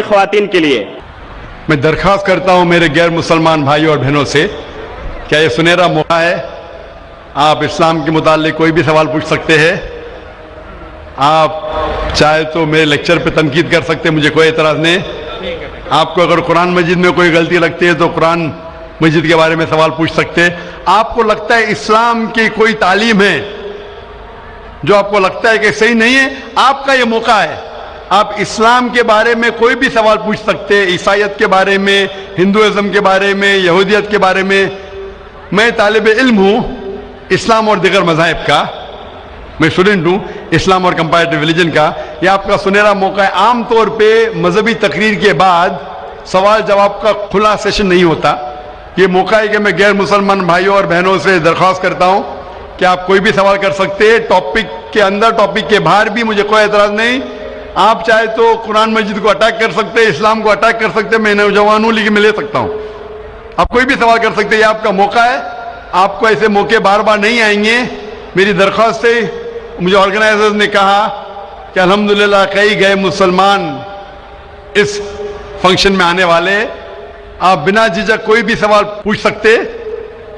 خواتین کے لیے میں درخواست کرتا ہوں میرے غیر مسلمان بھائیوں اور بہنوں سے، کیا یہ سنہرا موقع ہے؟ آپ اسلام کے متعلق کوئی بھی سوال پوچھ سکتے ہیں. آپ چاہے تو میرے لیکچر پہ تنقید کر سکتے ہیں، مجھے کوئی اعتراض نہیں. آپ کو اگر قرآن مجید میں کوئی غلطی لگتی ہے تو قرآن مجید کے بارے میں سوال پوچھ سکتے ہیں. آپ کو لگتا ہے اسلام کی کوئی تعلیم ہے جو آپ کو لگتا ہے کہ صحیح نہیں ہے، آپ کا یہ موقع ہے. آپ اسلام کے بارے میں کوئی بھی سوال پوچھ سکتے ہیں، عیسائیت کے بارے میں، ہندوازم کے بارے میں، یہودیت کے بارے میں. میں طالب علم ہوں اسلام اور دیگر مذاہب کا، میں اسٹوڈنٹ ہوں اسلام اور کمپیریٹیو ریلیجن کا. یہ آپ کا سنہرا موقع ہے. عام طور پہ مذہبی تقریر کے بعد سوال جواب کا کھلا سیشن نہیں ہوتا. یہ موقع ہے کہ میں غیر مسلمان بھائیوں اور بہنوں سے درخواست کرتا ہوں کہ آپ کوئی بھی سوال کر سکتے ہیں، ٹاپک کے اندر ٹاپک کے باہر بھی، مجھے کوئی اعتراض نہیں. آپ چاہے تو قرآن مجید کو اٹیک کر سکتے ہیں، اسلام کو اٹیک کر سکتے ہیں. میں نوجوان ہوں لیکن میں لے سکتا ہوں. آپ کوئی بھی سوال کر سکتے ہیں، یہ آپ کا موقع ہے. آپ کو ایسے موقع بار بار نہیں آئیں گے. میری درخواست ہے، مجھے آرگنائزرز نے کہا کہ الحمدللہ کئی گئے مسلمان اس فنکشن میں آنے والے. آپ بنا جھجک کوئی بھی سوال پوچھ سکتے،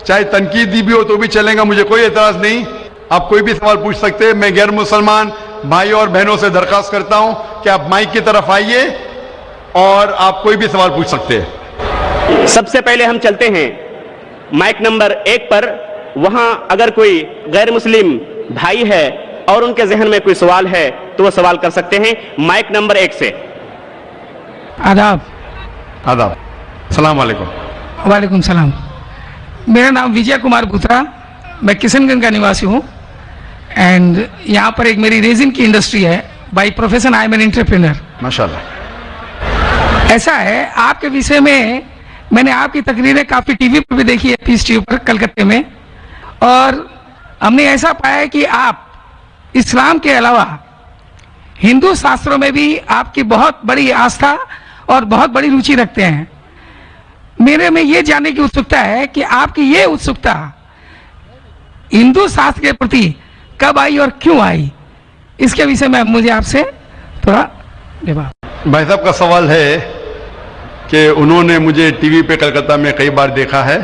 چاہے تنقیدی بھی ہو تو بھی چلے گا، مجھے کوئی اعتراض نہیں. آپ کوئی بھی سوال پوچھ سکتے. میں غیر مسلمان بھائیوں اور بہنوں سے درخواست کرتا ہوں کہ آپ مائک کی طرف آئیے اور آپ کوئی بھی سوال پوچھ سکتے ہیں. سب سے پہلے ہم چلتے ہیں مائک نمبر 1 پر. وہاں اگر کوئی غیر مسلم بھائی ہے اور ان کے ذہن میں کوئی سوال ہے تو وہ سوال کر سکتے ہیں. مائک نمبر 1 سے. آداب. آداب. السلام علیکم. وعلیکم السلام. میرا نام وجے کمار بھوترا، میں کشن گنج کا نواسی ہوں. اینڈ یہاں پر ایک میری ریزن کی انڈسٹری ہے. By profession I am an entrepreneur. ماشاءاللہ. ایسا ہے، آپ کے وشے میں نے آپ کی تقریریں کافی ٹی وی پر بھی دیکھی ہے، پیس ٹی وی پر کلکتے میں. اور ہم نے ایسا پایا ہے کہ آپ اسلام کے علاوہ ہندو شاستروں میں بھی آپ کی بہت بڑی آستھا اور بہت بڑی روچی رکھتے ہیں. میرے میں یہ جاننے کی اتسکتا ہے کہ آپ کی یہ اتسکتا ہندو شاستر کے پرتی کب آئی اور کیوں آئی، اس کے وشے میں مجھے آپ سے تھوڑا جواب. بھائی صاحب کا سوال ہے کہ انہوں نے مجھے ٹی وی پہ کلکتہ میں کئی بار دیکھا ہے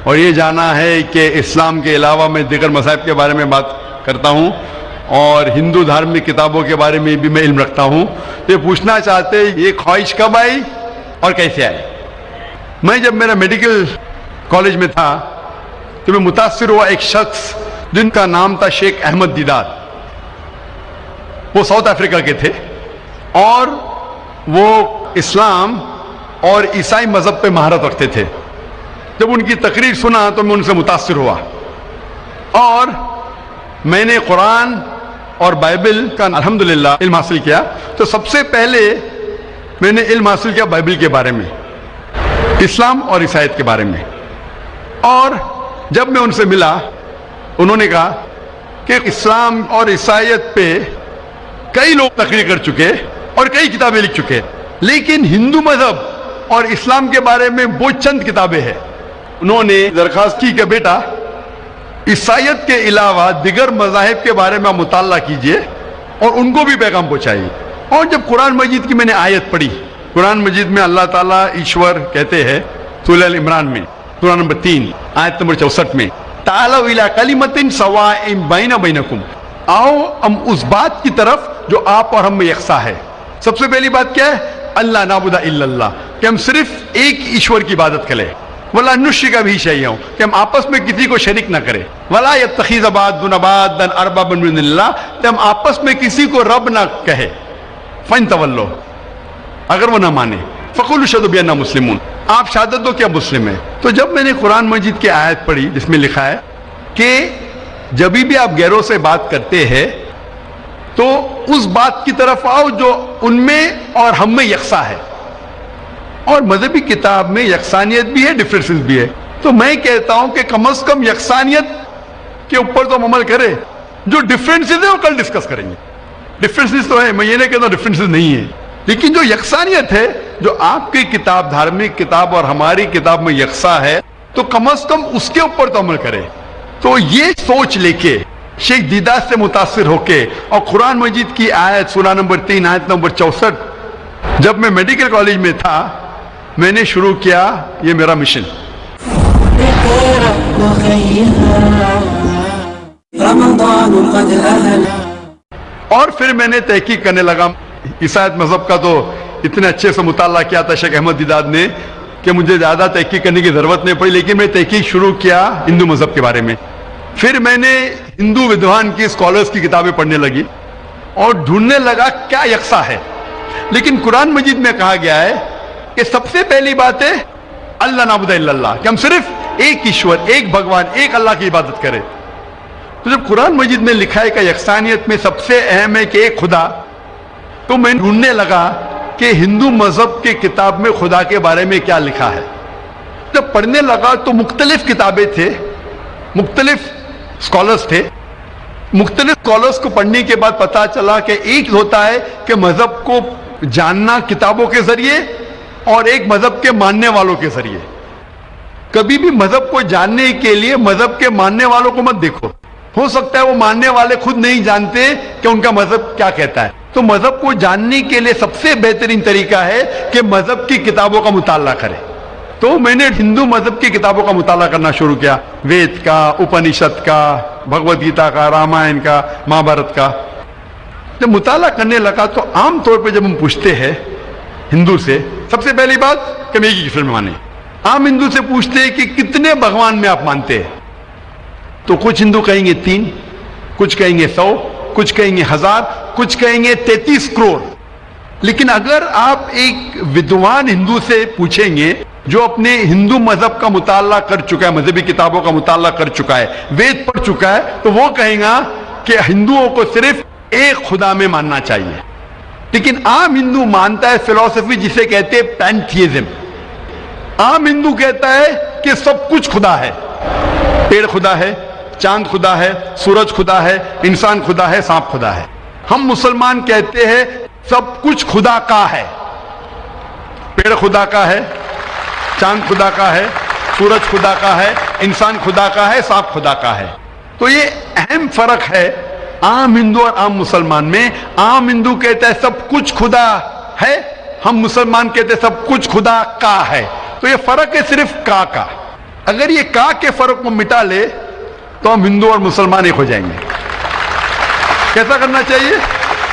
اور یہ جانا ہے کہ اسلام کے علاوہ میں دیگر مذاہب کے بارے میں بات کرتا ہوں اور ہندو دھارمک کتابوں کے بارے میں بھی میں علم رکھتا ہوں. تو یہ پوچھنا چاہتے یہ خواہش کب آئی اور کیسے آئی. میں جب میرا میڈیکل کالج میں تھا تو میں متاثر ہوا ایک شخص جن کا نام تھا شیخ احمد دیدار. وہ ساؤتھ افریقہ کے تھے اور وہ اسلام اور عیسائی مذہب پہ مہارت رکھتے تھے. جب ان کی تقریر سنا تو میں ان سے متاثر ہوا اور میں نے قرآن اور بائبل کا الحمدللہ علم حاصل کیا. تو سب سے پہلے میں نے علم حاصل کیا بائبل کے بارے میں، اسلام اور عیسائیت کے بارے میں. اور جب میں ان سے ملا انہوں نے کہا کہ اسلام اور عیسائیت پہ کئی لوگ تقریر کر چکے اور کئی کتابیں لکھ چکے، لیکن ہندو مذہب اور اسلام کے بارے میں وہ چند کتابیں ہیں. انہوں نے درخواست کی کہ بیٹا عیسائیت کے علاوہ دیگر مذاہب کے بارے میں مطالعہ کیجئے اور ان کو بھی پیغام پہنچائیے. اور جب قرآن مجید کی میں نے آیت پڑھی، قرآن مجید میں اللہ تعالیٰ ایشور کہتے ہیں سورہ ال عمران میں سورہ نمبر 3 آیت نمبر 64 میں تعالوا الی کلمۃ سواء بین بینکم، آؤ ہم اس بات کی طرف جو آپ اور ہم میں یکساں ہے. سب سے پہلی بات کیا ہے؟ اللہ نعبد الا اللہ، کہ ہم صرف ایک ایشور کی عبادت کریں. ولا نشرک بہ شیئا، کہ ہم آپس میں کسی کو شریک نہ کریں. ولا یتخذ بعضنا بعضا اربابا من دون اللہ، کہ ہم آپس میں کسی کو رب نہ کہے. فَإِن تَوَلَّوْا، اگر وہ نہ مانے، فَقُولُوا اشْهَدُوا بِأَنَّا مُسْلِمُونَ، آپ شہادت دو کیا مسلم ہیں. تو جب میں نے قرآن مجید کی آیت پڑھی جس میں لکھا ہے کہ جب بھی آپ غیروں سے بات کرتے ہیں تو اس بات کی طرف آؤ جو ان میں اور ہم میں یکساں ہے. اور مذہبی کتاب میں یکسانیت بھی ہے، ڈفرینسز بھی ہے. تو میں کہتا ہوں کہ کم از کم یکسانیت کے اوپر تو ہم عمل کریں. جو ڈفرینسز ہیں وہ کل ڈسکس کریں گے. ڈفرینسز تو ہے، میں یہ نہیں کہتا ڈفرینسز نہیں ہے، لیکن جو یکسانیت ہے، جو آپ کی کتاب دھارمک کتاب اور ہماری کتاب میں یکساں ہے، تو کم از کم اس کے اوپر تو عمل کریں. تو یہ سوچ لے کے شیخ دیدار سے متاثر ہو کے اور قرآن مجید کی آیت سورہ نمبر 3 آیت نمبر 64 جب میں میڈیکل کالج میں تھا میں نے شروع کیا یہ میرا مشن. اور پھر میں نے تحقیق کرنے لگا. عیسائیت مذہب کا تو اتنے اچھے سے مطالعہ کیا تھا شیخ احمد دیداد نے کہ مجھے زیادہ تحقیق کرنے کی ضرورت نہیں پڑی, لیکن میں تحقیق شروع کیا ہندو مذہب کے بارے میں. پھر میں نے ہندو ودوان کی اسکالرس کی کتابیں پڑھنے لگی اور ڈھونڈنے لگا کیا یکساں ہے. لیکن قرآن مجید میں کہا گیا ہے کہ سب سے پہلی بات ہے اللہ نعبد الا اللہ, کہ ہم صرف ایک ایشور, ایک بھگوان, ایک اللہ کی عبادت کریں. تو جب قرآن مجید میں لکھا ہے کہ یکسانیت میں سب سے اہم ہے کہ ایک خدا, تو میں ڈھونڈنے لگا کہ ہندو مذہب کی کتاب میں خدا کے بارے میں کیا لکھا ہے. جب پڑھنے لگا تو مختلف کتابیں تھے, مختلف اسکالرس تھے. مختلف اسکالرس کو پڑھنے کے بعد پتا چلا کہ ایک ہوتا ہے کہ مذہب کو جاننا کتابوں کے ذریعے اور ایک مذہب کے ماننے والوں کے ذریعے. کبھی بھی مذہب کو جاننے کے لیے مذہب کے ماننے والوں کو مت دیکھو. ہو سکتا ہے وہ ماننے والے خود نہیں جانتے کہ ان کا مذہب کیا کہتا ہے. تو مذہب کو جاننے کے لیے سب سے بہترین طریقہ ہے کہ مذہب کی کتابوں کا مطالعہ کرے. تو میں نے ہندو مذہب کی کتابوں کا مطالعہ کرنا شروع کیا, وید کا, اپنشد کا, بھگوت گیتا کا, رامائن کا, مہابھارت کا. جب مطالعہ کرنے لگا تو عام طور پہ جب ہم پوچھتے ہیں ہندو سے, سب سے پہلی بات کہ میں ایک ایشور میں مانے. عام ہندو سے پوچھتے ہیں کہ کتنے بھگوان میں آپ مانتے ہیں, تو کچھ ہندو کہیں گے 3, کچھ کہیں گے 100, کچھ کہیں گے 1000, کچھ کہیں گے 33 کروڑ. لیکن اگر آپ ایک ودوان ہندو سے پوچھیں گے جو اپنے ہندو مذہب کا مطالعہ کر چکا ہے, مذہبی کتابوں کا مطالعہ کر چکا ہے, وید پڑھ چکا ہے, تو وہ کہیں گا کہ ہندوؤں کو صرف ایک خدا میں ماننا چاہیے. لیکن عام ہندو مانتا ہے فلسفی جسے کہتے ہیں پینتھیزم. عام ہندو کہتا ہے کہ سب کچھ خدا ہے, پیڑ خدا ہے, چاند خدا ہے, سورج خدا ہے, انسان خدا ہے, سانپ خدا ہے. ہم مسلمان کہتے ہیں سب کچھ خدا کا ہے, پیڑ خدا کا ہے, چاند خدا کا ہے, سورج خدا کا ہے, انسان خدا کا ہے, سانپ خدا کا ہے. تو یہ اہم فرق ہے عام ہندو اور عام مسلمان میں. عام ہندو کہتا ہے سب کچھ خدا ہے, ہم مسلمان کہتے ہیں سب کچھ خدا کا ہے. تو یہ فرق ہے صرف کا. اگر یہ کا کے فرق کو مٹا لے تو ہم ہندو اور مسلمان ایک ہو جائیں گے. کیسا کرنا چاہیے؟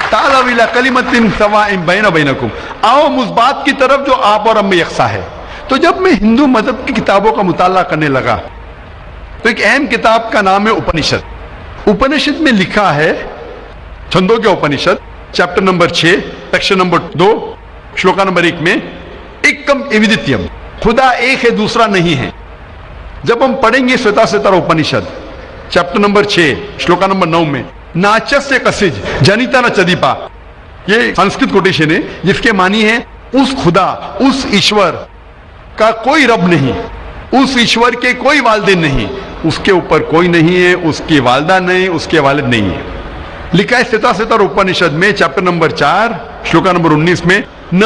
تعالوا الی کلمۃ سواء بین بینکم, آؤ اس بات کی طرف جو آپ اور ہم میں یکساں ہے. تو جب میں ہندو مذہب کی کتابوں کا مطالعہ کرنے لگا تو ایک اہم کتاب کا نام ہے اپنشد. اپنشد میں لکھا ہے, چھندوں کے Upanishad, chapter number 6, section number 2, shloka number 1 میں ایکم ایودتیم, خدا ایک ہے دوسرا نہیں ہے. جب ہم پڑھیں گے سوتا ستر اپنشد چیپٹر نمبر 6 شلوکا نمبر 9 میں ناچس سے کسج جنیتا نہ چدیپا, یہ سنسکرت کوٹیشن ہے جس کے معنی ہے اس خدا, اس ایشور کا کوئی رب نہیں, اس ایشور کے کوئی والدین نہیں, اس کے اوپر کوئی نہیں ہے, اس کی والدہ نہیں, اس کے والد نہیں ہے. لکھا ہے ستا ستر اپنشد میں چیپٹر نمبر 4 شلوکا نمبر 19 میں نہ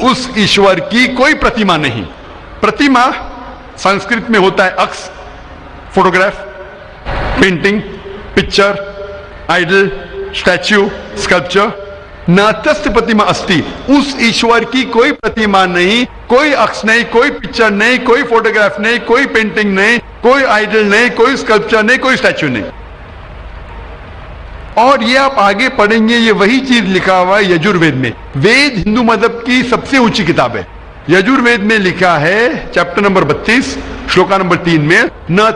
اس ایشور کی کوئی پرتیما نہیں. پرتیما سنسکرت میں ہوتا ہے عکس, photograph, painting, picture, idol, statue, sculpture. ناتست پرتیما استی, اس ایشور کی کوئی پرتیما نہیں, کوئی عکس نہیں, کوئی پکچر نہیں, کوئی فوٹوگراف نہیں, کوئی پینٹنگ نہیں, کوئی آئیڈل نہیں, کوئی اسکلپچر نہیں, کوئی اسٹیچو نہیں. اور یہ آپ آگے پڑھیں گے یہ وہی چیز لکھا ہوا ہے یجوروید میں. وید ہندو مذہب کی سب سے اونچی کتاب ہے. یجوروید میں لکھا ہے چیپٹر نمبر 32 شلوکا نمبر 3 میں نہ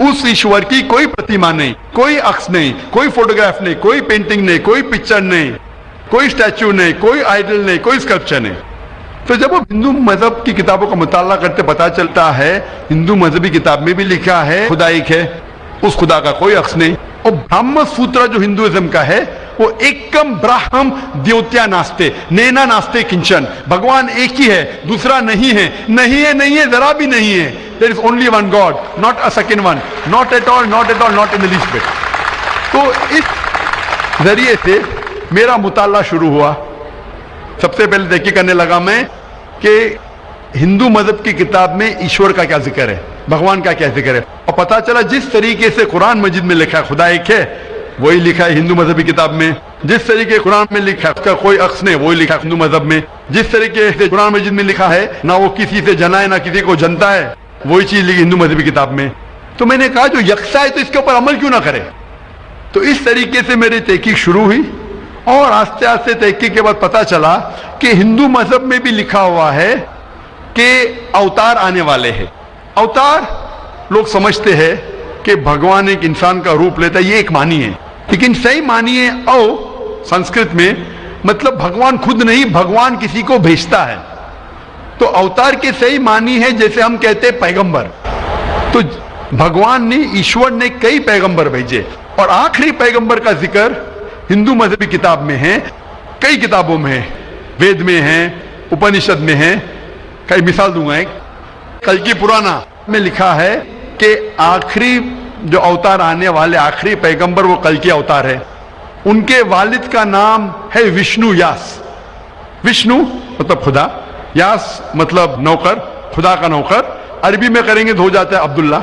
اس ایشور کی کوئی پرتیما نہیں, کوئی عکس نہیں, کوئی فوٹوگراف نہیں, کوئی پینٹنگ نہیں, کوئی پکچر نہیں, کوئی اسٹیچو نہیں, کوئی آئیڈل نہیں, کوئی اسکلپچر نہیں. تو جب ہم ہندو مذہب کی کتابوں کا مطالعہ کرتے پتا چلتا ہے ہندو مذہبی کتاب میں بھی لکھا ہے خدا ایک ہے, اس خدا کا کوئی عکس نہیں. اور برہم سوتر جو ہندوازم کا ہے وہ ایکم براہم دیوتیا ناستے نینا ناستے کنچن, بھگوان ایک ہی ہے دوسرا نہیں ہے, نہیں ہے, نہیں ہے, ذرا بھی نہیں ہے. There is only one God, not a second one, not at all, not at all, not in the least bit. تو اس ذریعے سے میرا مطالعہ شروع ہوا. سب سے پہلے تحقیق کرنے لگا میں کہ ہندو مذہب کی کتاب میں ایشور کا کیا ذکر ہے, بھگوان کا کیا ذکر ہے. اور پتا چلا جس طریقے سے قرآن مجید میں لکھا ہے خدا ایک ہے, وہی لکھا ہے ہندو مذہبی کتاب میں. جس طریقے قرآن میں لکھا ہے اس کا کوئی عکس نہیں, وہی لکھا ہندو مذہب میں. جس طریقے سے قرآن مجید میں لکھا ہے نہ وہ کسی سے جنائے نہ کسی کو جنتا ہے, وہی چیز لکھی ہندو مذہبی کتاب میں. تو میں نے کہا جو یکساں ہے تو اس کے اوپر عمل کیوں نہ کرے. تو اس طریقے سے میری تحقیق شروع ہوئی, اور آہستہ آہستہ تحقیق کے بعد پتہ چلا کہ ہندو مذہب میں بھی لکھا ہوا ہے کہ اوتار آنے والے ہیں. اوتار لوگ سمجھتے ہیں کہ بھگوان ایک انسان کا روپ لیتا ہے, یہ ایک معنی ہے, لیکن صحیح معنی ہے او سنسکرت میں مطلب بھگوان خود نہیں, بھگوان کسی کو بھیجتا ہے. تو اوتار کے صحیح معنی ہے جیسے ہم کہتے ہیں پیغمبر. تو بھگوان نے, ایشور نے کئی پیغمبر بھیجے, اور آخری پیغمبر کا ذکر ہندو مذہبی کتاب میں ہے, کئی کتابوں میں ہے, وید میں ہے, اپنشد میں ہے. کئی مثال دوں گا. ایک کلکی پرانا میں لکھا ہے کہ آخری جو اوتار آنے والے آخری پیغمبر وہ کلکی اوتار ہے. ان کے والد کا نام ہے وشنو یاس. وشنو مطلب خدا, یاس مطلب نوکر, خدا کا نوکر. عربی میں کریں گے تو ہو جاتا ہے عبداللہ,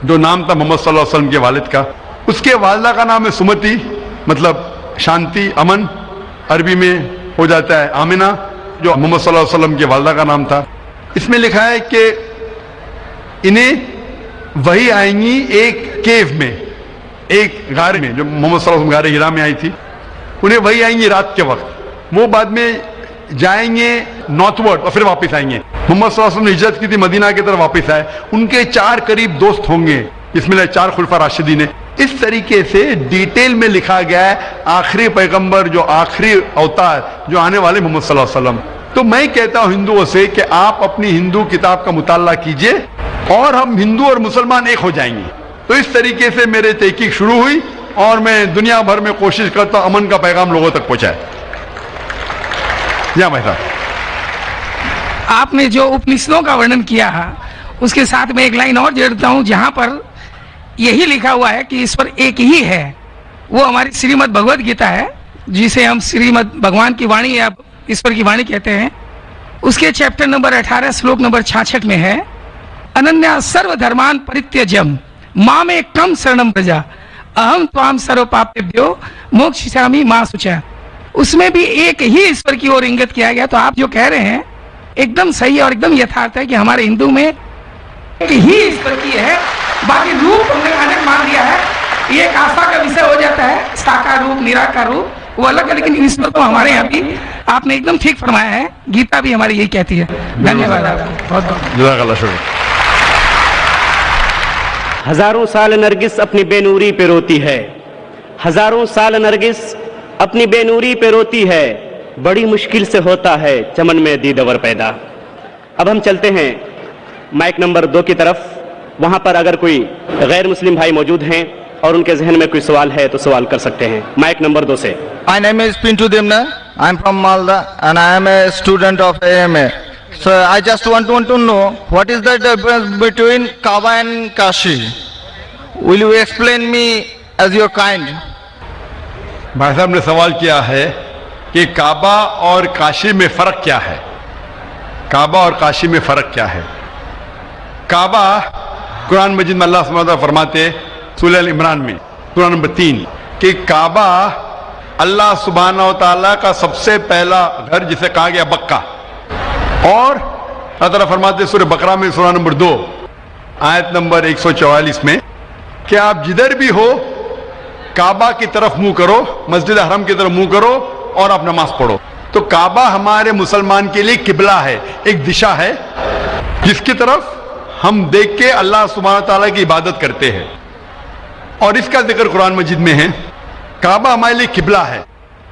جو نام تھا محمد صلی اللہ علیہ وسلم کے والد کا. اس کے والدہ کا نام ہے سمتی, مطلب شانتی, امن. عربی میں ہو جاتا ہے آمنہ, جو محمد صلی اللہ علیہ وسلم کے والدہ کا نام تھا. اس میں لکھا ہے کہ انہیں وہی آئیں گی ایک کیو میں, ایک غار میں, جو محمد صلی اللہ علیہ وسلم غار ہرا میں آئی تھی. انہیں وہی آئیں گی رات کے وقت. وہ بعد میں جائیں گے نارتھ ورڈ اور پھر واپس آئیں گے. محمد صلی اللہ علیہ وسلم نے ہجرت کی تھی, مدینہ کی طرف واپس آئے. ان کے 4 قریب دوست ہوں گے, اس میں 4 خلفاء راشدین ہیں. اس طریقے سے ڈیٹیل میں لکھا گیا ہے آخری پیغمبر, جو آخری اوتار جو آنے والے محمد صلی اللہ علیہ وسلم. تو میں کہتا ہوں ہندوؤں سے کہ آپ اپنی ہندو کتاب کا مطالعہ کیجئے اور ہم ہندو اور مسلمان ایک ہو جائیں گے. تو اس طریقے سے میرے تحقیق شروع ہوئی, اور میں دنیا بھر میں کوشش کرتا ہوں امن کا پیغام لوگوں تک پہنچائے. یا بھائی صاحب, آپ نے جو اپنشدوں کا ورنن کیا اس کے ساتھ میں ایک لائن اور جوڑتا ہوں, جہاں پر یہی لکھا ہوا ہے کہ ایشور ایک ہی ہے. وہ ہماری شریمد بھگوت گیتا ہے, جسے ہم شریمد بھگوان کی وانی یا ایشور کی وانی کہتے ہیں. اس کے چیپٹر نمبر 18 سلوک نمبر 66 میں ہے, اننیا سرو دھرمان پریتیجم مام کم شرنم پرجا اہم توام سرو پاپیبھیو موکشیسامی ما شوچا. اس میں بھی ایک ہی ایشور کی اور انگت کیا گیا. تو آپ جو کہہ رہے ہیں ایک دم صحیح اور ایک دم یتھارتھ ہے کہ ہمارے ہندو میں ایک ہی ایشور کی ہے, باقی روپ ہم نے انیک مان دیا ہے. یہ ایک آستھا کا وشے ہو جاتا ہے, ساکار روپ نراکار روپ وہ الگ ہے, لیکن ایشور تو ہمارے یہاں بھی آپ نے ایک دم ٹھیک فرمایا ہے. گیتا بھی ہماری یہی کہتی ہے. دھنیہ واد آپ کو, بہت بہت جزاک اللہ شکریہ. ہزاروں سال نرگس اپنی بے نوری پہ روتی ہے, ہزاروں سال نرگس اپنی بے نوری پہ روتی ہے, بڑی مشکل سے ہوتا ہے چمن میں دیدور پیدا. اب ہم چلتے ہیں مائک نمبر 2 کی طرف. وہاں پر اگر کوئی غیر مسلم بھائی موجود ہیں اور ان کے ذہن میں کوئی سوال ہے تو سوال کر سکتے ہیں. مائک نمبر 2 سے. My name is Pintu Demna. I am from Malda and I am a student of AMA. So I just want to know what is the difference between Kaaba and Kashi. Will you explain me as your kind? بھائی صاحب نے سوال کیا ہے کہ کعبہ اور کاشی میں فرق کیا ہے. کعبہ اور کاشی میں فرق کیا ہے. کعبہ قرآن مجید میں اللہ سبحانہ فرماتے سورہ ال عمران میں سورہ نمبر 3 کہ کعبہ اللہ سبحانہ و تعالیٰ کا سب سے پہلا گھر جسے کہا گیا بکہ. اور اللہ تعالیٰ فرماتے سورہ بقرہ میں سورہ نمبر 2 آیت نمبر 144 میں کہ آپ جدھر بھی ہو کعبہ کی طرف منہ کرو, مسجد حرم کی طرف منہ کرو اور آپ نماز پڑھو. تو کعبہ ہمارے مسلمان کے لیے قبلہ ہے, ایک دشا ہے جس کی طرف ہم دیکھ کے اللہ سبحانہ تعالیٰ کی عبادت کرتے ہیں. اور اس کا ذکر قرآن مجید میں ہے. کعبہ ہمارے لیے قبلہ ہے.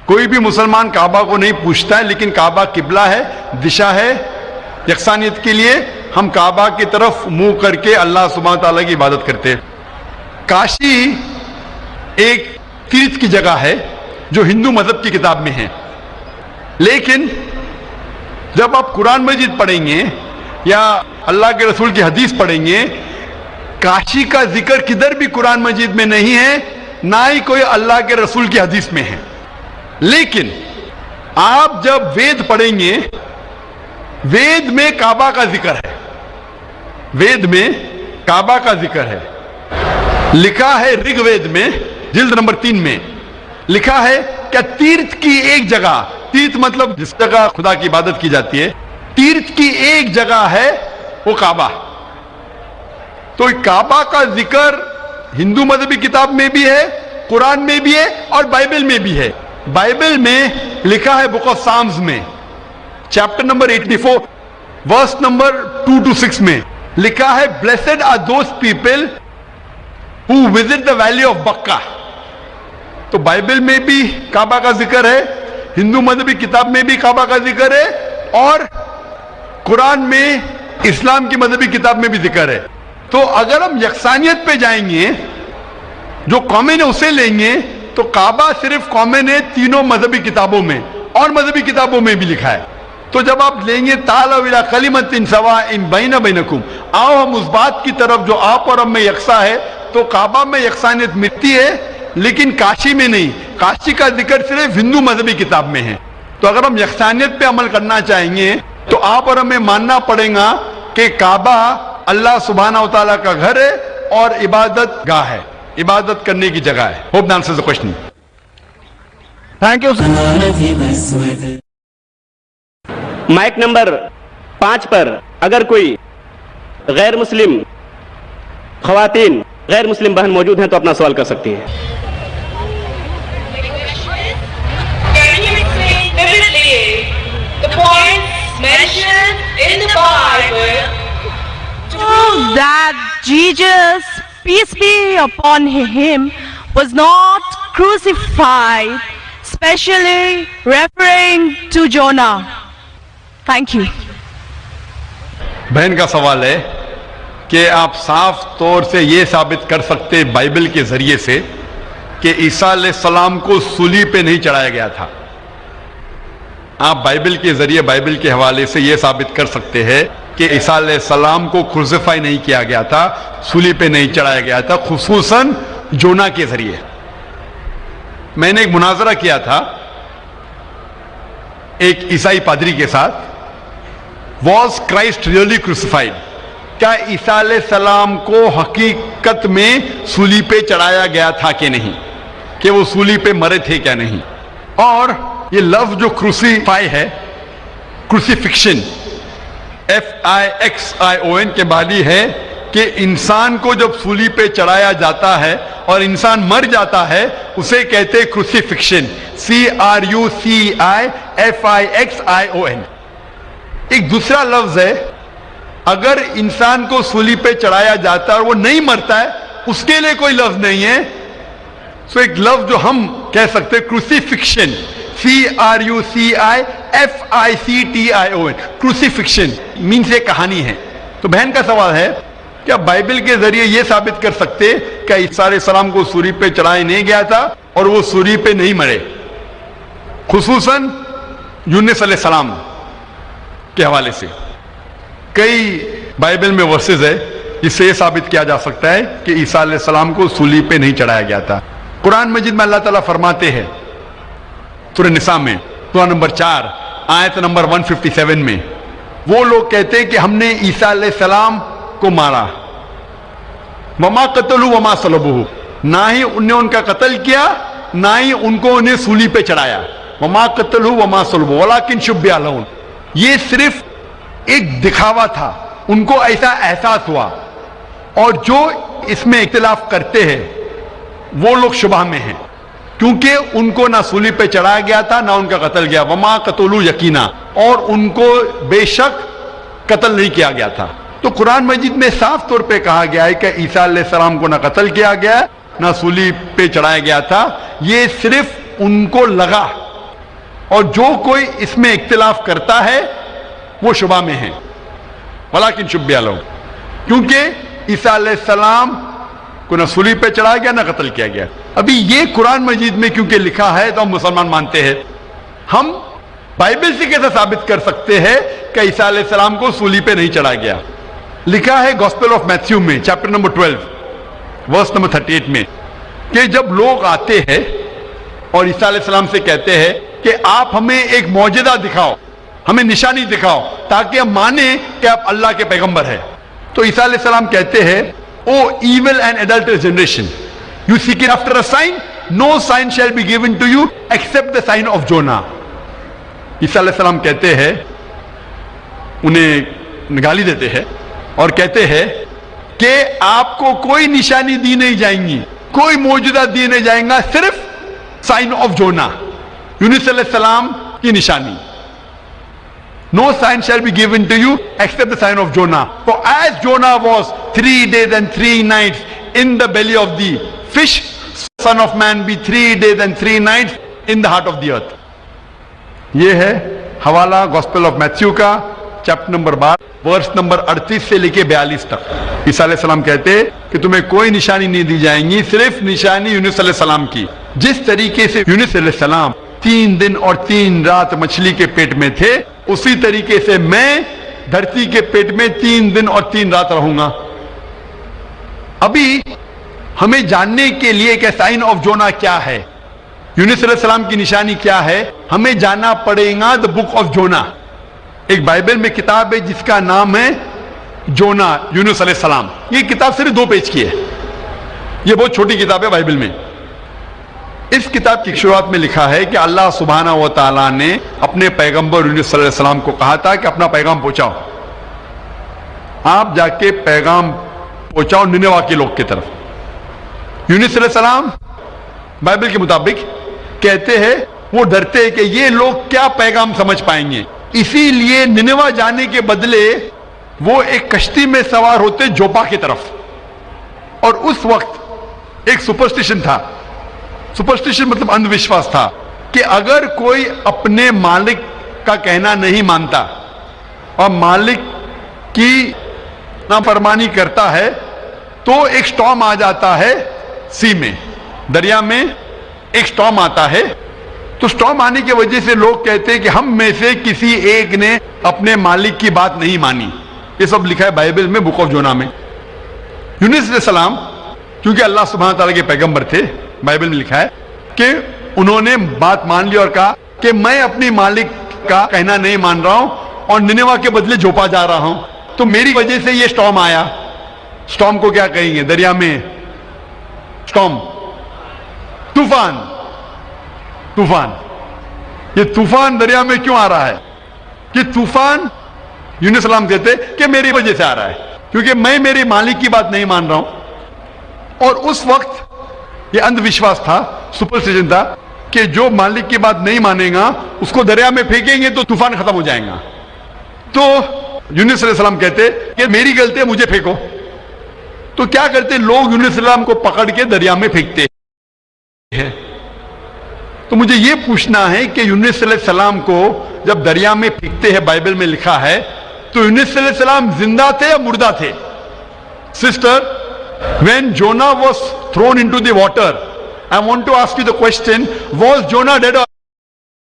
کوئی بھی مسلمان کعبہ کو نہیں پوچھتا ہے, لیکن کعبہ قبلہ ہے, دشا ہے. یکسانیت کے لیے ہم کعبہ کی طرف منہ کر کے اللہ سبحانہ تعالیٰ کی عبادت کرتے ہیں. کاشی ایک تیرتھ کی جگہ ہے جو ہندو مذہب کی کتاب میں ہے, لیکن جب آپ قرآن مجید پڑھیں گے یا اللہ کے رسول کی حدیث پڑھیں گے, کاشی کا ذکر کدھر بھی قرآن مجید میں نہیں ہے, نہ ہی کوئی اللہ کے رسول کی حدیث میں ہے. لیکن آپ جب وید پڑھیں گے, وید میں کعبہ کا ذکر ہے, وید میں کعبہ کا ذکر ہے. لکھا ہے رگ وید میں جلد نمبر 3 میں, لکھا ہے کیا تیرتھ کی ایک جگہ, تیرتھ مطلب جس جگہ خدا کی عبادت کی جاتی ہے, تیرتھ کی ایک جگہ ہے وہ کعبہ. تو کعبہ کا ذکر ہندو مذہبی کتاب میں بھی ہے, قرآن میں بھی ہے اور بائبل میں بھی ہے. بائبل میں لکھا ہے بک آف سامز میں chapter number 84 verse number 2 to 6 میں لکھا ہے blessed are those people who visit the valley of Bakka. تو بائبل میں بھی کعبہ کا ذکر ہے, ہندو مذہبی کتاب میں بھی کعبہ کا ذکر ہے, اور قرآن میں اسلام کی مذہبی کتاب میں بھی ذکر ہے. تو اگر ہم یکسانیت پہ جائیں گے, جو کامن ہے اسے لیں گے, تو کعبہ صرف کامن ہے تینوں مذہبی کتابوں میں, اور مذہبی کتابوں میں بھی لکھا ہے. تو جب آپ لیں گے تعالوا الی کلمۃ سواء بین بینکم, آؤ ہم اس بات کی طرف جو آپ اور ہم میں یکساں ہے, تو کعبہ میں یکسانیت ملتی ہے لیکن کاشی میں نہیں. کاشی کا ذکر صرف ہندو مذہبی کتاب میں ہے. تو اگر ہم یکسانیت پہ عمل کرنا چاہیں گے تو آپ اور ہمیں ماننا پڑے گا کہ کعبہ اللہ سبحانہ و تعالیٰ کا گھر ہے اور عبادت گاہ ہے, عبادت کرنے کی جگہ ہے. Hope that answers the question. Thank you, sir. Mic number 5 پر اگر کوئی غیر مسلم خواتین, غیر مسلم بہن موجود ہیں تو اپنا سوال کر سکتی ہیں. Can you explain vividly the points mentioned in the Bible to that Jesus, peace be upon him, was not crucified, especially referring to Jonah? Thank you. بہن کا سوال ہے کہ آپ صاف طور سے یہ ثابت کر سکتے بائبل کے ذریعے سے کہ عیسیٰ علیہ السلام کو صلیب پہ نہیں چڑھایا گیا تھا. آپ بائبل کے ذریعے, بائبل کے حوالے سے یہ ثابت کر سکتے ہیں کہ عیسیٰ علیہ السلام کو کروسیفائی نہیں کیا گیا تھا, صلیب پہ نہیں چڑھایا گیا تھا, خصوصاً جونا کے ذریعے. میں نے ایک مناظرہ کیا تھا ایک عیسائی پادری کے ساتھ. Was Christ really crucified? کیا عیسیٰ علیہ السلام کو حقیقت میں صلیب پہ چڑھایا گیا تھا کہ نہیں, کہ وہ صلیب پہ مرے تھے کیا نہیں. اور یہ لفظ جو کروسیفائی ہے, کروسیفکشن, FIXION کے معنی ہے کہ انسان کو جب صلیب پہ چڑھایا جاتا ہے اور انسان مر جاتا ہے اسے کہتے ہیں کروسیفکشن, CRUCIFIXION. ایک دوسرا لفظ ہے اگر انسان کو صلیب پہ چڑھایا جاتا ہے اور وہ نہیں مرتا ہے, اس کے لیے کوئی لفظ نہیں ہے. سو ایک لفظ جو ہم کہہ سکتے کروسیفکشن, CRUCIFICTION, کروسیفکشن مینس یہ کہانی ہے. تو بہن کا سوال ہے کیا بائبل کے ذریعے یہ ثابت کر سکتے کہ عیسیٰ علیہ السلام کو صلیب پہ چڑھایا نہیں گیا تھا اور وہ صلیب پہ نہیں مرے, خصوصاً یونس علیہ السلام کے حوالے سے. کئی بائبل میں ورسز ہے جس سے یہ ثابت کیا جا سکتا ہے کہ عیسیٰ علیہ السلام کو صلیب پہ نہیں چڑھایا گیا تھا. قرآن مجید میں اللہ تعالیٰ فرماتے ہیں سورہ نساء میں سورہ نمبر 4 آیت نمبر 157 میں, وہ لوگ کہتے ہیں کہ ہم نے عیسیٰ علیہ السلام کو مارا, وما قتلوا وما صلبوہ, نہ ہی انہیں ان کا قتل کیا نہ ہی ان کو انہیں صلیب پہ چڑھایا. وما قتلوا وما صلبوہ ولکن شبہ لہم, یہ صرف ایک دکھاوا تھا, ان کو ایسا احساس ہوا. اور جو اس میں اختلاف کرتے ہیں وہ لوگ شبہ میں ہیں کیونکہ ان کو نہ صلیب پہ چڑھایا گیا تھا نہ ان کا قتل گیا. وما قتلوا یقینا, اور ان کو بے شک قتل نہیں کیا گیا تھا. تو قرآن مجید میں صاف طور پہ کہا گیا ہے کہ عیسیٰ علیہ السلام کو نہ قتل کیا گیا نہ صلیب پہ چڑھایا گیا تھا, یہ صرف ان کو لگا. اور جو کوئی اس میں اختلاف کرتا ہے وہ شبہ میں ہے. ولکن شبہ لہم, کیونکہ عیسیٰ علیہ السلام کو نہ صلیب پہ چڑھایا گیا نہ قتل کیا گیا. ابھی یہ قرآن مجید میں کیونکہ لکھا ہے تو ہم مسلمان مانتے ہیں. ہم بائبل سے کیسے ثابت کر سکتے ہیں کہ عیسیٰ علیہ السلام کو صلیب پہ نہیں چڑھایا گیا؟ لکھا ہے گوسپل آف میتھیو میں چیپٹر نمبر 12 ورس نمبر 38 میں کہ جب لوگ آتے ہیں اور عیسیٰ علیہ السلام سے کہتے ہیں کہ آپ ہمیں ایک معجزہ دکھاؤ, ہمیں نشانی دکھاؤ تاکہ ہم مانیں کہ آپ اللہ کے پیغمبر ہیں, تو عیسیٰ علیہ السلام کہتے ہیں O evil and adulterous generation, you seek after a sign no sign shall be given to you except the sign of Jonah. عیسیٰ علیہ السلام کہتے ہیں, انہیں گالی دیتے ہیں اور کہتے ہیں کہ آپ کو کوئی نشانی دی نہیں جائیں گی, کوئی موجودہ دی نہیں جائیں گا, صرف سائن آف جونا, یونس علیہ السلام کی نشانی. No sign shall be given to you except the sign of Jonah. For as Jonah was 3 days and 3 nights in the belly of the fish, Son of Man be 3 days and 3 nights in the heart of the earth. یہ ہے حوالہ gospel of Matthew کا chapter number 12 verse number 38 سے لے کے 42 تک. عیسیٰ علیہ السلام کہتے کہ تمہیں کوئی نشانی نہیں دی جائیں گی, صرف نشانی یونس علیہ السلام کی. جس طریقے سے یونس علیہ السلام 3 دن اور 3 رات مچھلی کے پیٹ میں تھے, اسی طریقے سے میں دھرتی کے پیٹ میں 3 دن اور 3 رات رہوں گا. ابھی ہمیں جاننے کے لیے کہ سائن آف جونا کیا ہے, یونس علیہ السلام کی نشانی کیا ہے, ہمیں جاننا پڑے گا دا بک آف جونا. ایک بائبل میں کتاب ہے جس کا نام ہے جونا, یونس علیہ السلام. یہ کتاب صرف 2 پیج کی ہے, یہ بہت چھوٹی کتاب ہے بائبل میں. اس کتاب کی شروعات میں لکھا ہے کہ اللہ سبحانہ و تعالیٰ نے اپنے پیغمبر یونس علیہ السلام کو کہا تھا کہ اپنا پیغام پہنچاؤ, آپ جا کے پیغام پہنچاؤ نینوہ کے لوگ کی طرف. یونس علیہ السلام بائبل کے مطابق کہتے ہیں وہ ڈرتے کہ یہ لوگ کیا پیغام سمجھ پائیں گے, اسی لیے نینوہ جانے کے بدلے وہ ایک کشتی میں سوار ہوتے جوپا کی طرف. اور اس وقت ایک سپرسٹیشن تھا, سپرسٹیشن مطلب اندھ وشواس تھا کہ اگر کوئی اپنے مالک کا کہنا نہیں مانتا اور مالک کی نافرمانی کرتا ہے تو ایک سٹارم آ جاتا ہے سی میں, دریا میں ایک سٹارم آتا ہے. تو سٹارم آنے کی وجہ سے لوگ کہتے ہیں کہ ہم میں سے کسی ایک نے اپنے مالک کی بات نہیں مانی. یہ سب لکھا ہے بائبل میں بک آف جونا میں. یونس علیہ السلام کیونکہ اللہ سبحانہ تعالیٰ کے پیغمبر تھے, بائبل میں لکھا ہے کہ انہوں نے بات مان لی اور کہا کہ میں اپنی مالک کا کہنا نہیں مان رہا ہوں اور نینوہ کے بدلے جوپا جا رہا ہوں, تو میری وجہ سے یہ سٹارم آیا. سٹارم کو کیا کہیں گے دریا میں, سٹارم, طوفان. طوفان, یہ طوفان دریا میں کیوں آ رہا ہے؟ یہ طوفان یونس السلام کہتے کہ میری وجہ سے آ رہا ہے, کیونکہ میں میری مالک کی بات نہیں مان رہا ہوں. اور اس وقت یہ اندھ وشواس تھا, سپرسٹیشن تھا کہ جو مالک کی بات نہیں مانے گا اس کو دریا میں پھینکیں گے تو طوفان ختم ہو جائے گا. تو یونس علیہ السلام کہتے کہ میری غلطی ہے, مجھے پھینکو. تو کیا کرتے لوگ یونس علیہ السلام کو پکڑ کے دریا میں پھینکتے ہیں. تو مجھے یہ پوچھنا ہے کہ یونس علیہ السلام کو جب دریا میں پھینکتے ہیں, بائبل میں لکھا ہے, تو یونس علیہ السلام زندہ تھے یا مردہ تھے؟ Sister, when Jonah was thrown into the water, I want to ask you the question, was Jonah dead or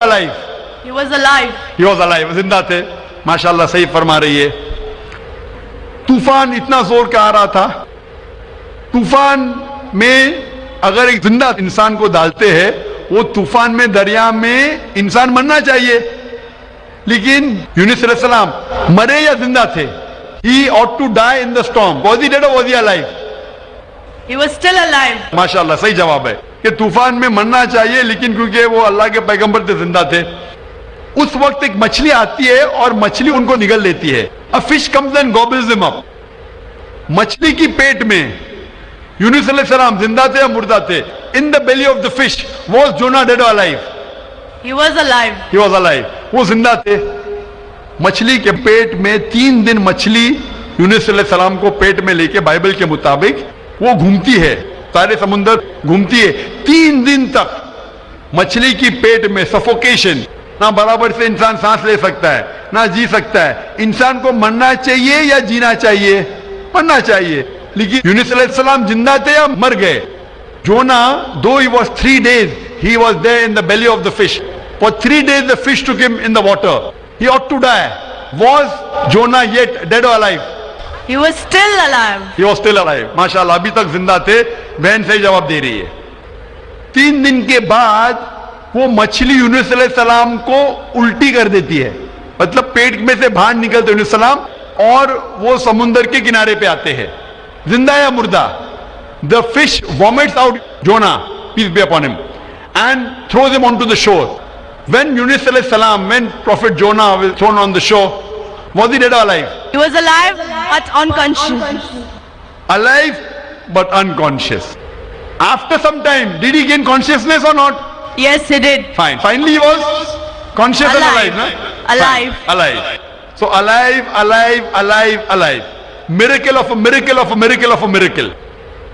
alive? He was alive. He was alive, زندہ تھے. ماشاءاللہ صحیح فرما رہی ہے. طوفان اتنا زور کا آ رہا تھا, طوفان میں اگر ایک زندہ انسان کو ڈالتے ہیں, وہ طوفان میں دریا میں انسان مرنا چاہیے, لیکن یونس علیہ السلام مرے یا زندہ تھے؟ He ought to die in the storm. Was he dead or was he alive? He was still alive. ماشاءاللہ صحیح جواب ہے کہ طوفان میں مرنا چاہیے, لیکن کیونکہ وہ اللہ کے پیغمبر تھے زندہ تھے. اس وقت ایک مچھلی آتی ہے اور مچھلی ان کو نگل لیتی ہے. A fish comes and gobbles them up. مچھلی کی پیٹ میں یونس علیہ السلام زندہ تھے یا مردہ تھے؟ In the belly of the fish, was Jonah dead or alive? He was alive. He was alive. وہ زندہ تھے. مچھلی کے پیٹ میں 3 دن مچھلی یونس علیہ السلام کو پیٹ میں لے کے بائبل کے مطابق وہ گھومتی ہے, سارے سمندر گھومتی ہے 3 دن تک. مچھلی کی پیٹ میں سفوکیشن, نہ برابر سے انسان سانس لے سکتا ہے نہ جی سکتا ہے. انسان کو مرنا چاہیے یا جینا چاہیے؟ مرنا چاہیے. لیکن یونس علیہ السلام زندہ تھے یا مر گئے؟ Jonah, though he was 3 days, he was there in the belly of the fish. For 3 days the fish took him in the water. He ought to die. Was Jonah yet dead or alive? He was still alive. He was still alive. ماشاءاللہ ابھی تک زندہ تھے. بہن صحیح جواب دے رہی ہے. 3 دن کے بعد وہ مچھلی یونس علیہ السلام کو الٹی کر دیتی ہے, مطلب پیٹ میں سے باہر نکلتے یونس علیہ السلام اور وہ سمندر کے کنارے پہ آتے ہیں. زندہ یا مردہ؟ The fish vomits out Jonah. peace be upon him, and throws him onto the shore. When Yunus alayhi salam, when Prophet Jonah was thrown on the shore, was he dead or alive? He was alive but unconscious. Alive but unconscious. After some time, did he gain consciousness or not? Yes, he did. Fine. Finally he was conscious and alive, Alive. no? Alive. Fine. Alive. So alive. Miracle of a miracle of a miracle of a miracle.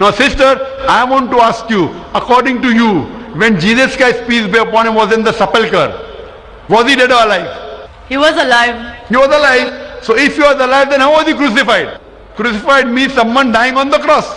Now sister, I want to ask you, according to you, when Jesus Christ, peace be upon him, was in the sepulchre, was he dead or alive? He was alive. He was alive. So if he was alive, then how was he crucified? Crucified means someone dying on the cross.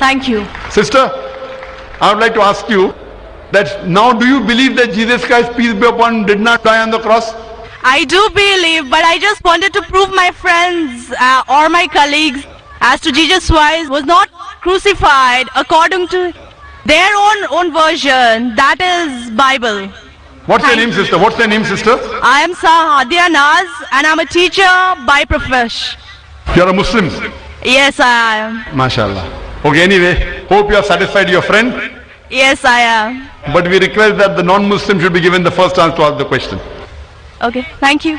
Thank you. Sister, I would like to ask you that now do you believe that Jesus Christ, peace be upon him, did not die on the cross? I do believe, but I just wanted to prove my friends or my colleagues as to Jesus Christ was not crucified according to their own version, that is Bible. What's your name, sister? What's your name, sister? I am Sahadia Naz and I'm a teacher by profession. You're a Muslim. Yes, I am. MashaAllah. Okay, anyway, hope you have satisfied your friend. Yes, I am. But we request that the non-Muslim should be given the first chance to ask the question. Okay, thank you.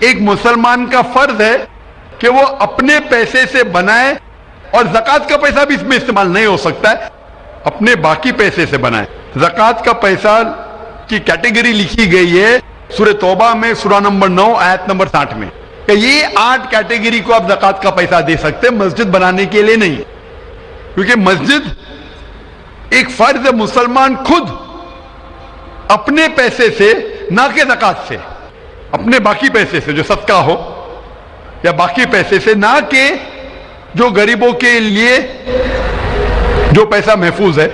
ایک مسلمان کا فرض ہے کہ وہ اپنے پیسے سے بنائے, اور زکوٰۃ کا پیسہ بھی اس میں استعمال نہیں ہو سکتا ہے, اپنے باقی پیسے سے بنائے. زکوٰۃ کا پیسہ کی کیٹیگری لکھی گئی ہے سورہ توبہ میں, سورہ نمبر 9 آیت نمبر 60 میں, کہ یہ 8 کیٹیگری کو آپ زکوٰۃ کا پیسہ دے سکتے, مسجد بنانے کے لیے نہیں, کیونکہ مسجد ایک فرض ہے. مسلمان خود اپنے پیسے سے, نہ کہ زکوٰۃ سے, اپنے باقی پیسے سے جو صدقہ ہو یا باقی پیسے سے, نہ کہ جو غریبوں کے لیے جو پیسہ محفوظ ہے,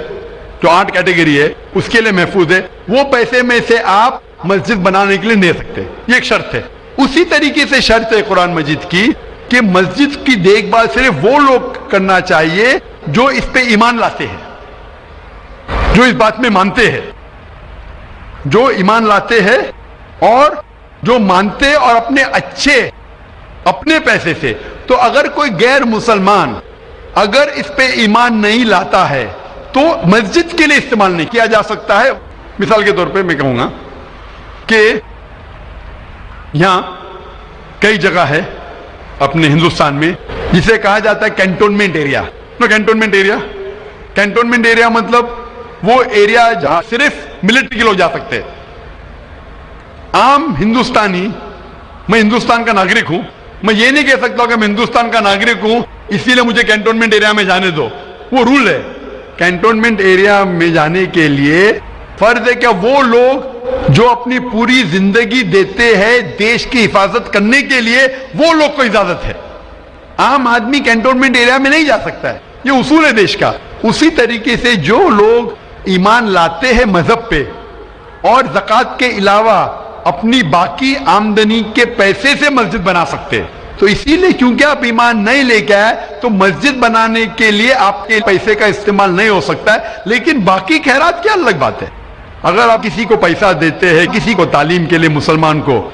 جو 8 کیٹیگری ہے اس کے لیے محفوظ ہے, وہ پیسے میں سے آپ مسجد بنانے کے لیے دے سکتے. یہ ایک شرط ہے. اسی طریقے سے شرط ہے قرآن مجید کی کہ مسجد کی دیکھ بھال صرف وہ لوگ کرنا چاہیے جو اس پہ ایمان لاتے ہیں, جو اس بات میں مانتے ہیں, جو ایمان لاتے ہیں اور جو مانتے اور اپنے پیسے سے. تو اگر کوئی غیر مسلمان اگر اس پہ ایمان نہیں لاتا ہے تو مسجد کے لیے استعمال نہیں کیا جا سکتا ہے. مثال کے طور پہ میں کہوں گا کہ یہاں کئی جگہ ہے اپنے ہندوستان میں جسے کہا جاتا ہے کینٹونمنٹ ایریا. کینٹونمنٹ ایریا مطلب وہ ایریا جہاں صرف ملٹری کے لوگ جا سکتے ہیں. عام ہندوستانی, میں ہندوستان کا ناگرک ہوں, میں یہ نہیں کہہ سکتا کہ میں ہندوستان کا ناگرک ہوں اسی لیے مجھے کینٹونمنٹ ایریا میں جانے دو. وہ رول ہے. کینٹونمنٹ ایریا میں جانے کے لیے فرض ہے کہ وہ لوگ جو اپنی پوری زندگی دیتے ہیں دیش کی حفاظت کرنے کے لیے, وہ لوگ کو اجازت ہے. عام آدمی کینٹونمنٹ ایریا میں نہیں جا سکتا ہے, یہ اصول ہے دیش کا. اسی طریقے سے جو لوگ ایمان لاتے ہیں مذہب پہ اور زکوٰۃ کے علاوہ اپنی باقی آمدنی کے پیسے سے مسجد بنا سکتے ہیں. تو اسی لیے کیونکہ آپ ایمان نہیں لے کے آئے تو مسجد بنانے کے لیے آپ کے پیسے کا استعمال نہیں ہو سکتا ہے. لیکن باقی خیرات کیا الگ بات ہے. اگر آپ کسی کو پیسہ دیتے ہیں, کسی کو تعلیم کے لیے مسلمان کو,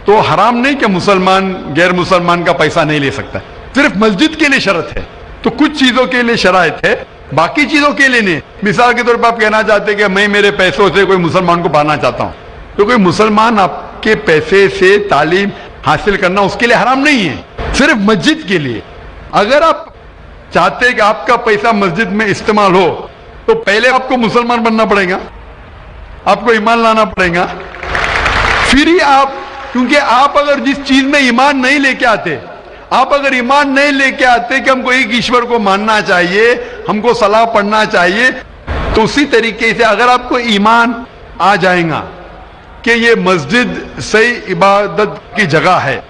تو حرام نہیں کہ مسلمان غیر مسلمان کا پیسہ نہیں لے سکتا. صرف مسجد کے لیے شرط ہے. تو کچھ چیزوں کے لیے شرائط ہے, باقی چیزوں کے لیے نہیں. مثال کے طور پر آپ کہنا چاہتے کہ میں میرے پیسوں سے کوئی مسلمان کو پڑھانا چاہتا ہوں, تو کوئی مسلمان آپ کے پیسے سے تعلیم حاصل کرنا اس کے لیے حرام نہیں ہے, صرف مسجد کے لیے. اگر آپ چاہتے کہ آپ کا پیسہ مسجد میں استعمال ہو تو پہلے آپ کو مسلمان بننا پڑے گا, آپ کو ایمان لانا پڑے گا, پھر ہی آپ, کیونکہ آپ اگر جس چیز میں ایمان نہیں لے کے آتے, آپ اگر ایمان نہیں لے کے آتے کہ ہم کو ایک ایشور کو ماننا چاہیے, ہم کو صلاح پڑھنا چاہیے, تو اسی طریقے سے اگر آپ کو ایمان آ جائے گا کہ یہ مسجد صحیح عبادت کی جگہ ہے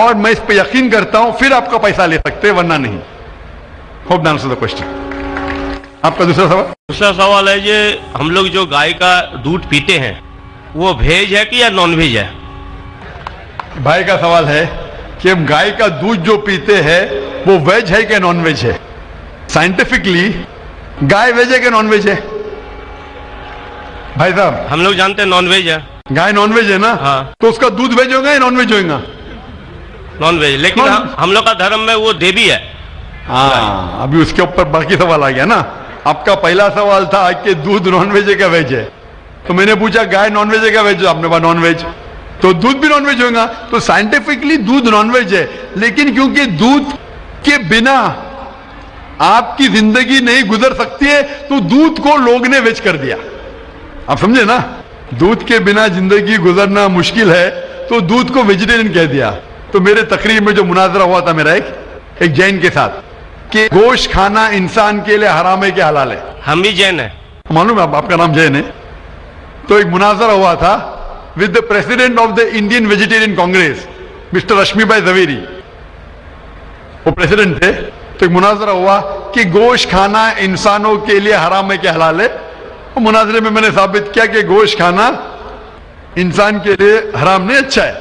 اور میں اس پہ یقین کرتا ہوں, پھر آپ کا پیسہ لے سکتے, ورنہ نہیں. Hope that answers the question. آپ کا دوسرا سوال ہے یہ ہم لوگ جو گائے کا دودھ پیتے ہیں وہ ویج ہے کہ یا نان ویج ہے؟ بھائی کا سوال ہے کہ ہم گائے کا دودھ جو پیتے ہیں وہ ویج ہے کہ نان ویج ہے. سائنٹیفکلی گائے ویج ہے کہ نان ویج ہے؟ بھائی صاحب ہم لوگ جانتے ہیں نان ویج ہے. گائے نان ویج ہے نا, ہاں, تو اس کا دودھ ویج ہوگا یا نان ویج ہوگا؟ Non veg. لیکن ہم لوگ کا دھرم میں وہ دیوی ہے. ہاں, ابھی اس کے اوپر باقی سوال آ گیا نا. آپ کا پہلا سوال تھا کہ دودھ نان ویج ہے کیا ویج ہے, تو میں نے پوچھا گائے نان ویج ہے کیا ویج ہے, آپ نے کہا نان ویج, تو دودھ بھی نان ویج ہوگا. تو سائنٹیفکلی دودھ نان ویج ہے, لیکن کیونکہ دودھ کے بنا آپ کی زندگی نہیں گزر سکتی ہے تو دودھ کو لوگ نے ویج کر دیا. آپ سمجھے نا, دودھ کے بنا زندگی گزرنا مشکل ہے تو دودھ کو ویجیٹیرین کہہ دیا. تو میرے تقریب میں جو مناظرہ ہوا تھا میرا ایک جین کے ساتھ کہ گوشت کھانا انسان کے لیے حرام ہے کہ حلال ہے. ہم بھی جین ہیں, معلوم ہے آپ کا نام جین ہے. تو ایک مناظرہ ہوا تھا with the president of the Indian vegetarian congress mister Rashmi bhai Zaveri, وہ پریزیڈنٹ تھے. تو ایک مناظرہ ہوا کہ گوشت کھانا انسانوں کے لیے حرام ہے کہ حلال ہے. وہ مناظرے میں نے ثابت کیا کہ گوشت کھانا انسان کے لیے حرام نہیں, اچھا ہے,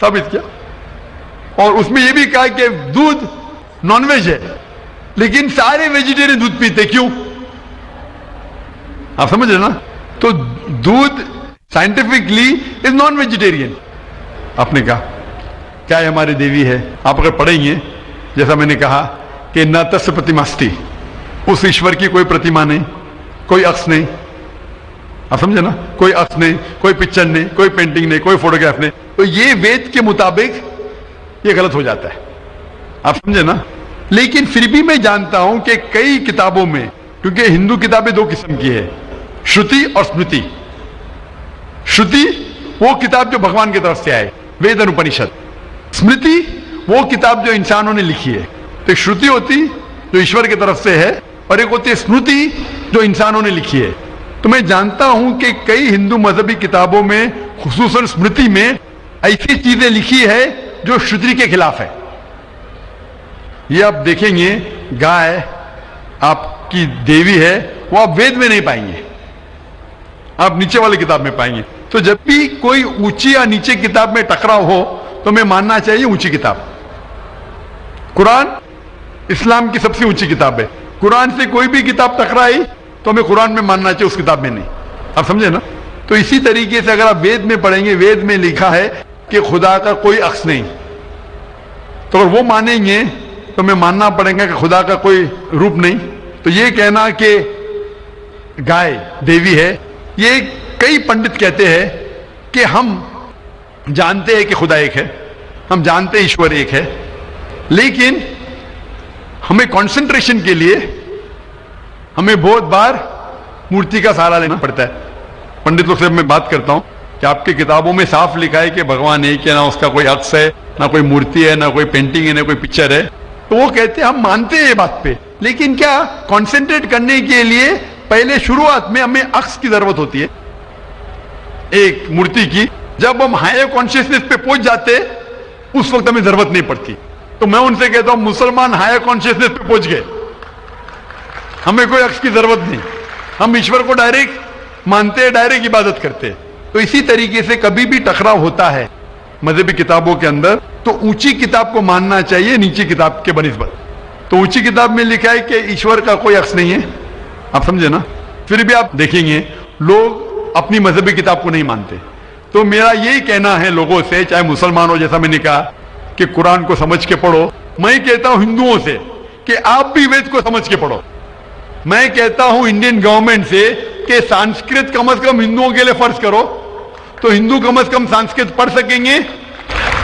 ثابت کیا. اور اس میں یہ بھی کہا کہ دودھ نان ویج ہے, لیکن سارے ویجیٹیرین دودھ پیتے, کیوں؟ آپ سمجھ رہے نا. تو دودھ سائنٹیفکلی از نان ویجیٹیرین. آپ نے کہا کیا یہ ہماری دیوی ہے. آپ اگر پڑھیں گے جیسا میں نے کہا کہ نہ تس پرتیماستی, اس ایشور کی کوئی پرتیما نہیں, کوئی عکس نہیں. آپ سمجھے نا, کوئی عکس نہیں, کوئی پکچر نہیں, کوئی پینٹنگ نہیں, کوئی فوٹوگراف نہیں, تو یہ وید کے مطابق یہ غلط ہو جاتا ہے. آپ سمجھے نا؟ لیکن پھر بھی میں جانتا ہوں کہ کئی کتابوں میں، کیونکہ ہندو کتابیں دو قسم کی ہے، شروتی اور اسمرتی. شروتی وہ کتاب جو بھگوان کی طرف سے آئے، وید اور اپنشد. اسمرتی وہ کتاب جو انسانوں نے لکھی ہے. تو ایک شروتی ہوتی جو ایشور کی طرف سے ہے، اور ایک ہوتی ہے اسمرتی جو انسانوں نے لکھی ہے. تو میں جانتا ہوں کہ کئی ہندو مذہبی کتابوں میں، خصوصاً اسمرتی میں، ایسی چیزیں لکھی ہے جو شروتی کے خلاف ہے. یہ آپ دیکھیں گے، گائے آپ کی دیوی ہے، وہ آپ وید میں نہیں پائیں گے، آپ نیچے والی کتاب میں پائیں گے. تو جب بھی کوئی اونچی یا نیچے کتاب میں ٹکراؤ ہو تو ہمیں ماننا چاہیے اونچی کتاب. قرآن اسلام کی سب سے اونچی کتاب ہے. قرآن سے کوئی بھی کتاب ٹکرائی تو ہمیں قرآن میں ماننا چاہیے، اس کتاب میں نہیں. آپ سمجھے نا؟ تو اسی طریقے سے اگر آپ وید میں پڑھیں گے، وید میں لکھا ہے کہ خدا کا کوئی عکس نہیں، تو اگر وہ مانیں گے تو ہمیں ماننا پڑے گا کہ خدا کا کوئی روپ نہیں. تو یہ کہنا کہ گائے دیوی ہے، یہ کئی پنڈت کہتے ہیں کہ ہم جانتے ہیں کہ خدا ایک ہے، ہم جانتے ہیں ایشور ایک ہے، لیکن ہمیں کنسنٹریشن کے لیے ہمیں بہت بار مورتی کا سہارا لینا پڑتا ہے. پنڈت لوگ سے میں بات کرتا ہوں کہ آپ کی کتابوں میں صاف لکھا ہے کہ بھگوان ایک ہے، نہ اس کا کوئی عکس ہے، نہ کوئی مورتی ہے، نہ کوئی پینٹنگ ہے، نہ کوئی پکچر ہے. تو وہ کہتے ہیں ہم مانتے ہیں یہ بات پہ، لیکن کیا کنسنٹریٹ کرنے کے لیے پہلے شروعات میں ہمیں عکس کی ضرورت ہوتی ہے ایک مورتی کی. جب ہم ہائر کانشیسنس پہ پہنچ جاتے اس وقت ہمیں ضرورت نہیں پڑتی. تو میں ان سے کہتا ہوں مسلمان ہائر کانشیسنس پہ پہنچ گئے، ہمیں کوئی عکس کی ضرورت نہیں، ہم ایشور کو ڈائریکٹ مانتے ہیں، ڈائریکٹ عبادت کرتے ہیں. تو اسی طریقے سے کبھی بھی ٹکراؤ ہوتا ہے مذہبی کتابوں کے اندر تو اونچی کتاب کو ماننا چاہیے نیچی کتاب کے بنسبت. تو اونچی کتاب میں لکھا ہے کہ ایشور کا کوئی عکس نہیں ہے. آپ سمجھے نا؟ پھر بھی آپ دیکھیں گے لوگ اپنی مذہبی کتاب کو نہیں مانتے. تو میرا یہی کہنا ہے لوگوں سے، چاہے مسلمان ہو، جیسا میں نے کہا کہ قرآن کو سمجھ کے پڑھو. میں کہتا ہوں ہندوؤں سے کہ آپ بھی وید کو سمجھ کے پڑھو. میں کہتا ہوں انڈین گورنمنٹ سے کہ سانسکرت کم از کم ہندوؤں کے لیے فرض کرو، تو ہندو کم از کم سانسکرت پڑھ سکیں گے،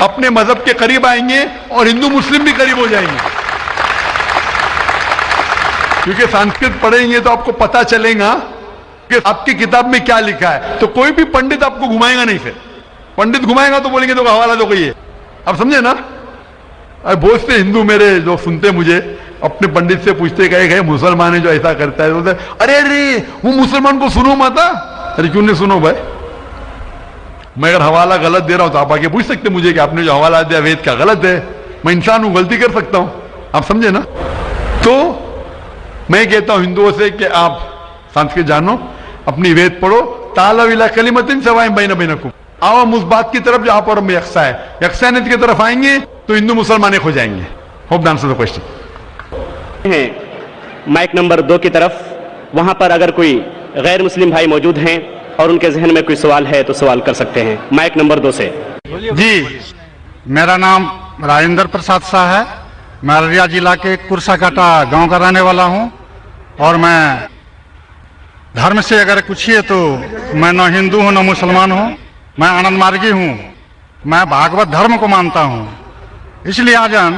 اپنے مذہب کے قریب آئیں گے، اور ہندو مسلم بھی قریب ہو جائیں گے. کیونکہ سانسکرت پڑھیں گے تو آپ کو پتا چلے گا کہ آپ کی کتاب میں کیا لکھا ہے. تو کوئی بھی پنڈت آپ کو گھمائے گا نہیں. پھر پنڈت گھمائے گا تو بولیں گے تو حوالہ دو یہ. آپ سمجھے نا؟ بہت سے ہندو میرے جو سنتے مجھے اپنے پنڈت سے پوچھتے کہ مسلمان ہے جو ایسا کرتا ہے، بولتے ارے وہ مسلمان کو سنو ماتا. ارے کیوں نہیں سنو بھائی؟ میں اگر حوالہ غلط دے رہا ہوں تو آپ آگے پوچھ سکتے مجھے کہ آپ نے جو حوالہ دیا وید کا غلط ہے. میں انسان ہوں، غلطی کر سکتا ہوں. آپ سمجھے نا؟ تو میں کہتا ہوں ہندوؤں سے کہ آپ سانسکرت جانو، اپنی وید پڑھو. تعالوا الی کلمۃ سواء بین بینکم، آؤ ہم اس بات کی طرف جو آپ اور ہم یکساں ہے، یکسانیت کی طرف آئیں گے تو ہندو مسلمان ایک ہو جائیں گے. Hope the answer the question. ہیں مائک نمبر 2 کی طرف، وہاں پر اگر کوئی غیر مسلم بھائی موجود ہیں اور ان کے ذہن میں کوئی سوال ہے تو سوال کر سکتے ہیں. مائک نمبر 2 سے. جی، میرا نام راجندر پرساد شاہ ہے. میں ارریہ ضلع کے کرسا کاٹا گاؤں کا رہنے والا ہوں، اور میں دھرم سے اگر پوچھیے تو میں نہ ہندو ہوں نہ مسلمان ہوں. میں آنند مارگی ہوں. میں بھاگوت دھرم کو مانتا ہوں. اس لیے آجن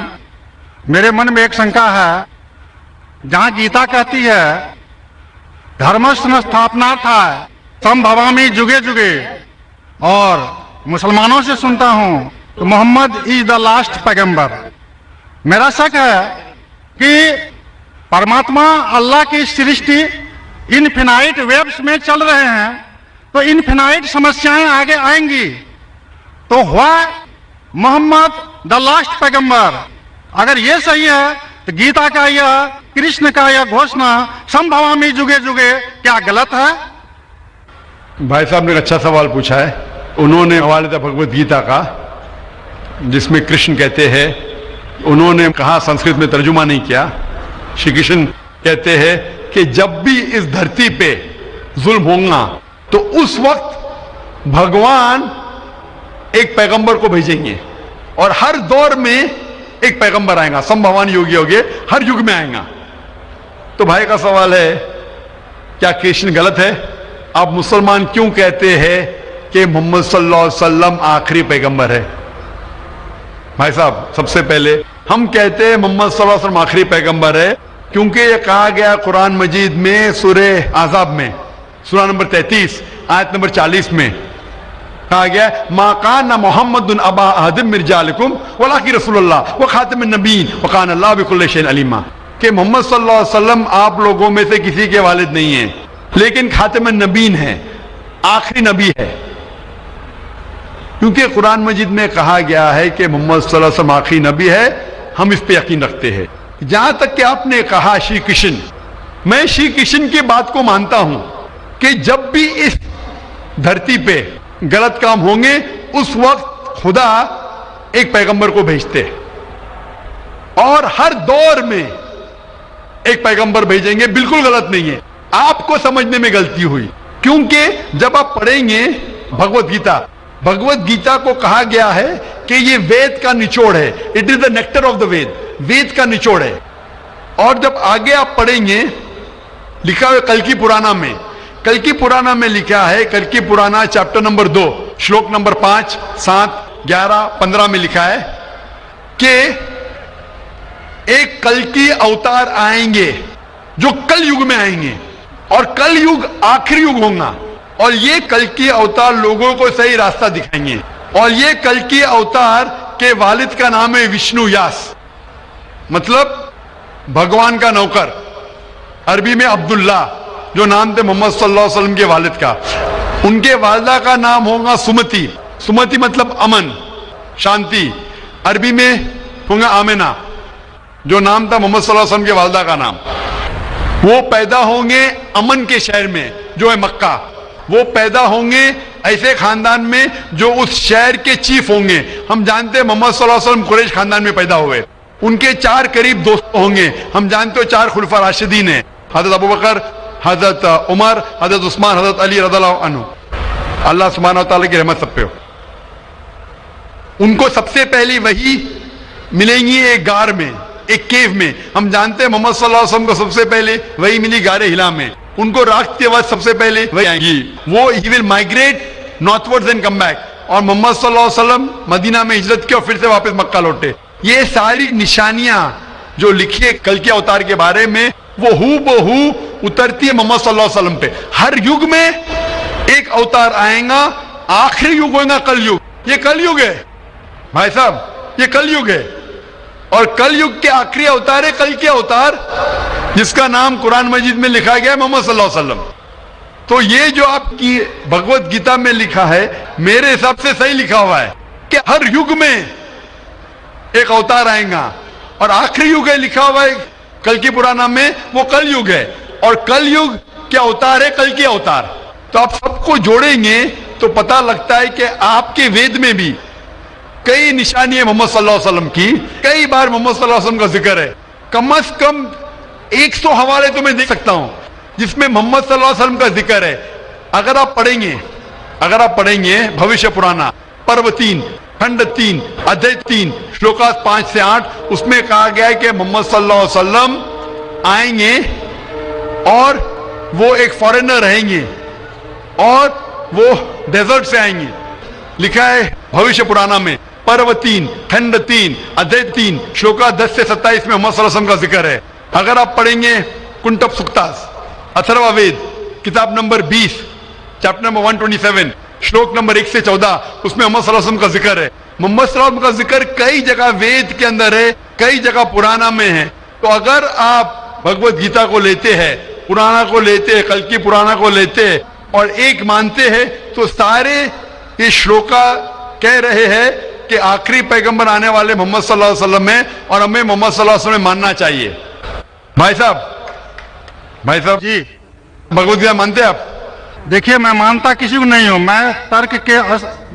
میرے من میں ایک شنکا ہے، جہاں گیتا کہتی ہے دھرمستھاپنارتھا سمبھوامی جگے جگے، اور مسلمانوں سے سنتا ہوں کہ محمد از دا لاسٹ پیغمبر. میرا شک ہے کہ پرماتما اللہ کی سرشٹی انفینائٹ ویبس میں چل رہے ہیں، تو انفینائٹ سمسیایں آگے آئیں گی. تو ہوا محمد دا لاسٹ پیغمبر. اگر یہ صحیح ہے تو گیتا کا یہ کرشن کا یہ گھوشنا سمبھوامی جگے جگے کیا غلط ہے؟ بھائی صاحب نے ایک اچھا سوال پوچھا ہے. انہوں نے حوالہ دیا بھگوت گیتا کا، جس میں کرشن کہتے ہیں، انہوں نے کہا سنسکرت میں ترجمہ نہیں کیا. شری کرشن کہتے ہیں کہ جب بھی اس دھرتی پہ ظلم ہوگا تو اس وقت بھگوان ایک پیغمبر کو بھیجیں گے، اور ہر دور میں ایک پیغمبر آئے گا. سمبھوان یوگی ہوگے، ہر یگ میں آئے گا. تو بھائی کا سوال ہے کیا کرشن غلط ہے؟ آپ مسلمان کیوں کہتے ہیں کہ محمد صلی اللہ علیہ وسلم آخری پیغمبر ہے؟ بھائی صاحب، سب سے پہلے ہم کہتے ہیں محمد صلی اللہ علیہ وسلم آخری پیغمبر ہے کیونکہ یہ کہا گیا قرآن مجید میں سورہ احزاب میں سورہ نمبر 33 آیت نمبر 40 میں کہا گیا ما کان محمد ابا احد من رجالکم ولکن رسول اللہ وخاتم النبیین وکان اللہ بکل شیء علیما، کہ محمد صلی اللہ علیہ وسلم آپ لوگوں میں سے کسی کے والد نہیں ہیں لیکن خاتم النبیین ہیں، آخری نبی ہے، کیونکہ قرآن مجید میں کہا گیا ہے کہ محمد صلی اللہ علیہ وسلم آخری نبی ہے، ہم اس پہ یقین رکھتے ہیں۔ جہاں تک کہ آپ نے کہا شری کرشن، میں شری کرشن کی بات کو مانتا ہوں کہ جب بھی اس دھرتی پہ غلط کام ہوں گے اس وقت خدا ایک پیغمبر کو بھیجتے اور ہر دور میں ایک پیغمبر بھیجیں گے، بالکل غلط نہیں ہے، آپ کو سمجھنے میں غلطی ہوئی، کیونکہ جب آپ پڑھیں گے بھگوت گیتا کو کہا گیا ہے کہ یہ وید کا نچوڑ ہے، it is the nectar of the Veda کا نچوڑ ہے۔ اور جب آگے آپ پڑھیں گے لکھا ہے کلکی پرانا میں لکھا ہے، کلکی پرانا چیپٹر نمبر 2 شلوک نمبر 5 7 11 15 میں لکھا ہے کہ ایک کلکی اوتار آئیں گے جو کل یگ میں آئیں گے، اور کل یگ آخری یگ ہوگا، اور یہ کلکی اوتار لوگوں کو صحیح راستہ دکھائیں گے، اور یہ کلکی اوتار کے والد کا نام ہے وشنو یاس، مطلب بھگوان کا نوکر، عربی میں عبداللہ، جو نام تھے محمد صلی اللہ علیہ وسلم کے والد کا۔ ان کے والدہ کا نام ہوگا سمتی مطلب امن، شانتی، عربی میں ہوگا آمنہ، جو نام تھا محمد صلی اللہ علیہ وسلم کے والدہ کا نام۔ وہ پیدا ہوں گے امن کے شہر میں جو ہے مکہ، وہ پیدا ہوں گے ایسے خاندان میں جو اس شہر کے چیف ہوں گے۔ ہم جانتے ہیں محمد صلی اللہ علیہ وسلم قریش خاندان میں پیدا ہوئے، ان کے 4 قریب دوست ہوں گے، ہم جانتے ہو 4 خلفاء راشدین ہیں، حضرت ابوبکر، حضرت عمر، حضرت عثمان، حضرت علی رضی اللہ عنہ، اللہ سبحانہ وتعالی کی رحمت سب پہ ہو۔ ان کو سب سے پہلی وحی ملیں گی ایک غار میں، ایک کیو میں، ہم جانتے ہیں محمد صلی اللہ علیہ وسلم کو سب سے پہلے وحی ملی غار ہرا میں، ان کو رات کے وقت سب سے پہلے وحی آئیں گی، وہ ہی will migrate northwards and come back, اور محمد صلی اللہ علیہ وسلم مدینہ میں ہجرت کی اور پھر سے واپس مکہ لوٹے۔ یہ ساری نشانیاں جو لکھی ہے کل کے اوتار کے بارے میں، وہ ہو بہو اترتی ہے محمد صلی اللہ علیہ وسلم پہ۔ ہر یگ میں ایک اوتار آئیں گا، آخری یگ ہوگا کل یگ، یہ کل یگ ہے بھائی صاحب، یہ کل یگ ہے، اور کل یگ کے آخری اوتار ہے کل کے اوتار، جس کا نام قرآن مجید میں لکھا گیا ہے محمد صلی اللہ علیہ وسلم۔ تو یہ جو آپ کی بھگوت گیتا میں لکھا ہے میرے حساب سے صحیح لکھا ہوا ہے کہ ہر یگ میں ایک اوتار آئیں گا، اور آخری یگ ہے لکھا ہوا ہے کل کی پرانا میں، وہ کل یگ ہے، اور کل یگ کیا اوتار ہے کل کے اوتار۔ تو آپ سب کو جوڑیں گے تو پتہ لگتا ہے کہ آپ کے وید میں بھی کئی نشانی ہے محمد صلی اللہ علیہ وسلم کی، کئی بار محمد صلی اللہ علیہ وسلم کا ذکر ہے، کم از کم 100 حوالے تو میں دے سکتا ہوں جس میں محمد صلی اللہ علیہ وسلم کا ذکر ہے۔ اگر آپ پڑھیں گے بھوشیہ پرانا پرو 3 کھنڈ 3 ادھیے 3 شلوکاس 5 سے 8، اس میں کہا گیا ہے کہ محمد صلی اللہ علیہ وسلم آئیں گے اور وہ ایک فارینر رہیں گے، اور وہ ڈیزرٹ سے آئیں گے، لکھا ہے بھوشیہ پرانا میں پرو 3 کھنڈ 3 ادھیے 3 شلوکاس 10 سے 27 میں محمد صلی اللہ علیہ وسلم کا ذکر ہے۔ اگر آپ پڑھیں گے کنٹپ سکتاس اتھروا وید کتاب نمبر 20 چیپٹر نمبر 127 شلوک نمبر 1 سے 14، اس میں محمد صلی اللہ علیہ وسلم کا ذکر ہے۔ محمد صلی اللہ علیہ وسلم کا ذکر کئی جگہ وید کے اندر ہے، کئی جگہ پرانا میں ہے۔ تو اگر آپ بھگوت گیتا کو لیتے ہیں، پرانا کو لیتے ہیں، کل کی پرانا کو لیتے ہیں اور ایک مانتے ہیں، تو سارے یہ شلوکا کہہ رہے ہیں کہ آخری پیغمبر آنے والے محمد صلی اللہ علیہ وسلم ہیں، اور ہمیں محمد صلی اللہ علیہ وسلم ماننا چاہیے۔ بھائی صاحب جی بھگوت گیتا مانتے ہیں آپ؟ دیکھیے، میں مانتا کسی کو نہیں ہوں، میں ترک کے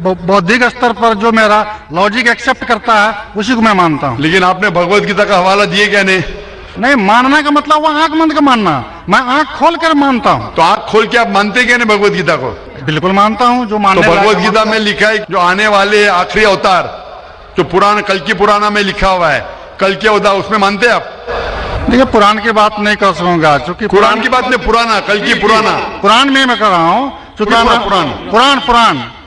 بودھک استر پر جو میرا لاجک ایکسپٹ کرتا ہے اسی کو میں مانتا ہوں۔ لیکن آپ نے بھگوت گیتا کا حوالہ دیے کیا نہیں، ماننا کا مطلب وہ آنکھ بند کا ماننا، میں آنکھ کھول کر مانتا ہوں۔ تو آنکھ کھول کے آپ مانتے کیا نہیں بھگوت گیتا کو؟ بالکل مانتا ہوں، جو تو ماننے بھگوت گیتا میں لکھا ہے جو آنے والے آخری اوتار جو پرانا کل کی پرانا میں لکھا ہوا ہے کل کے اوتار، اس میں مانتے ہیں آپ؟ دیکھیے، قرآن کی بات نہیں کر سکوں گا چونکہ قرآن کی بات میں پرانا کل کی پرانا قرآن میں کر رہا ہوں، چونکہ قرآن۔ قرآن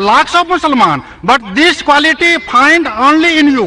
lakhs of Musliman, but this quality find only in you.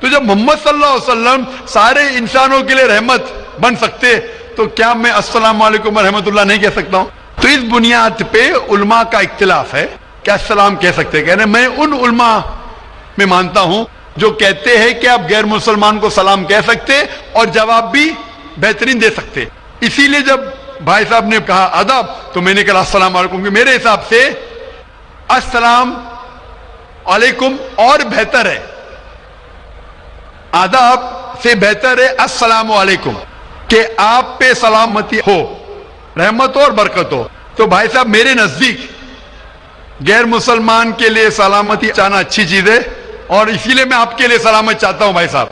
تو جب محمد صلی اللہ علیہ وسلم سارے انسانوں کے لیے رحمت بن سکتے تو کیا میں السلام علیکم ورحمۃ اللہ نہیں کہہ سکتا ہوں؟ تو اس بنیاد پہ علماء کا اختلاف ہے کہ السلام کہہ سکتے. کہہ رہے میں ان علماء میں مانتا ہوں جو کہتے ہیں کہ آپ غیر مسلمان کو سلام کہہ سکتے اور جواب بھی بہترین دے سکتے. اسی لیے جب بھائی صاحب نے کہا ادب تو میں نے کہا السلام علیکم، کہ میرے حساب سے السلام علیکم اور بہتر ہے، آداب سے بہتر ہے السلام علیکم، کہ آپ پہ سلامتی ہو، رحمت ہو اور برکت ہو. تو بھائی صاحب میرے نزدیک غیر مسلمان کے لیے سلامتی چاہنا اچھی چیز ہے، اور اسی لیے میں آپ کے لیے سلامت چاہتا ہوں. بھائی صاحب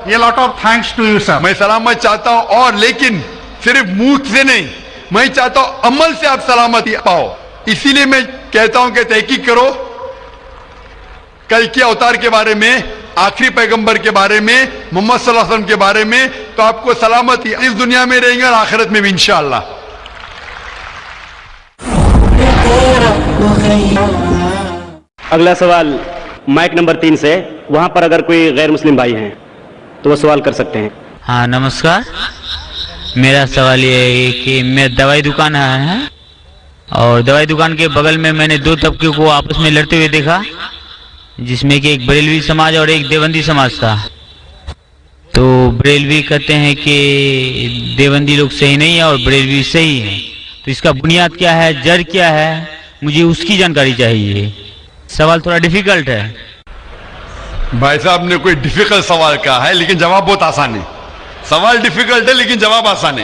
A lot of thanks to you, sir. میں سلامت چاہتا ہوں، اور لیکن صرف منہ سے نہیں، میں چاہتا ہوں عمل سے آپ سلامتی پاؤ. اسی لیے میں کہتا ہوں کہ تحقیق کرو کل کے اوتار کے بارے میں، آخری پیغمبر کے بارے میں، محمد صلی اللہ علیہ وسلم کے بارے میں، تو آپ کو سلامتی اس دنیا میں رہیں گے اور آخرت میں بھی انشاءاللہ. اگلا سوال مائک نمبر 3 سے، وہاں پر اگر کوئی غیر مسلم بھائی ہیں تو وہ سوال کر سکتے ہیں. ہاں نمسکار، میرا سوال یہ ہے کہ میں دوائی دکان آیا ہے اور دوائی دکان کے بغل میں نے 2 طبقے کو آپس میں لڑتے ہوئے دیکھا، جس میں کہ ایک بریلوی سماج اور ایک دیوبندی سماج تھا. تو بریلوی کہتے ہیں کہ دیوبندی لوگ صحیح نہیں ہے اور بریلوی صحیح ہے، تو اس کا بنیاد کیا ہے، جڑ کیا ہے، مجھے اس کی جانکاری چاہیے. سوال تھوڑا ڈیفیکلٹ ہے. بھائی صاحب نے کوئی ڈیفیکلٹ سوال کہا ہے لیکن جواب بہت آسان ہے. سوال ڈیفیکلٹ ہے لیکن جواب آسان ہے،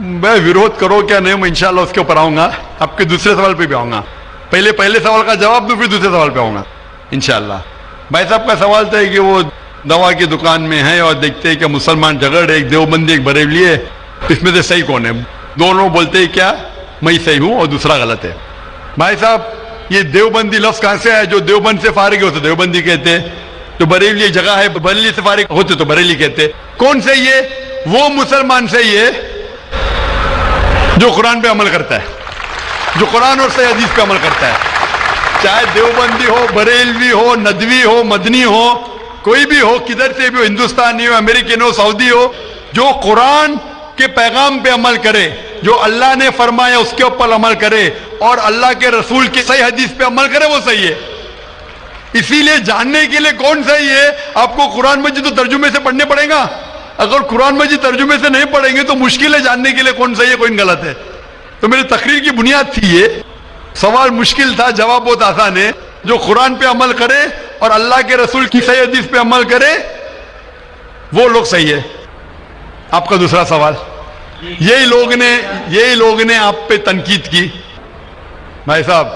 میں ویروਧ کرو کیا نہیں، میں انشاءاللہ اس کے اوپر آؤں گا، آپ کے دوسرے سوال پہ بھی آؤں گا. پہلے سوال کا جواب دوں پھر دوسرے سوال پہ آؤں گا انشاءاللہ. بھائی صاحب کا سوال تھا کہ وہ دوا کی دکان میں ہیں اور دیکھتے ہیں کہ مسلمان جھگڑ ہے، ایک دیوبندی ایک بریلوی ہے، اس میں سے صحیح کون ہے؟ دونوں بولتے ہیں کیا میں صحیح ہوں اور دوسرا غلط ہے. بھائی صاحب یہ دیوبندی لفظ کہاں سے ہے؟ جو دیوبند سے فارغ ہوتے دیوبندی کہتے ہیں، جو بریلی جگہ ہے بریلی سے فارغ ہوتے تو بریلی کہتے. کون صحیح ہے؟ وہ مسلمان صحیح ہے جو قرآن پہ عمل کرتا ہے، جو قرآن اور صحیح حدیث پہ عمل کرتا ہے. چاہے دیوبندی ہو، بریلوی ہو، ندوی ہو، مدنی ہو، کوئی بھی ہو، کدھر سے بھی ہو، ہندوستانی ہو، امریکن ہو، سعودی ہو، جو قرآن کے پیغام پہ عمل کرے، جو اللہ نے فرمایا اس کے اوپر عمل کرے اور اللہ کے رسول کی صحیح حدیث پہ عمل کرے، وہ صحیح ہے. اسی لیے جاننے کے لیے کون صحیح ہے آپ کو قرآن مجید تو ترجمے سے پڑھنے پڑے گا. اگر قرآن مجید ترجمے سے نہیں پڑھیں گے تو مشکل ہے جاننے کے لیے کون صحیح ہے کون غلط ہے. تو میری تقریر کی بنیاد تھی یہ. سوال مشکل تھا، جواب بہت آسان ہے. جو قرآن پہ عمل کرے اور اللہ کے رسول کی صحیح حدیث پہ عمل کرے وہ لوگ صحیح ہے. آپ کا دوسرا سوال، یہی لوگ نے آپ پہ تنقید کی. بھائی صاحب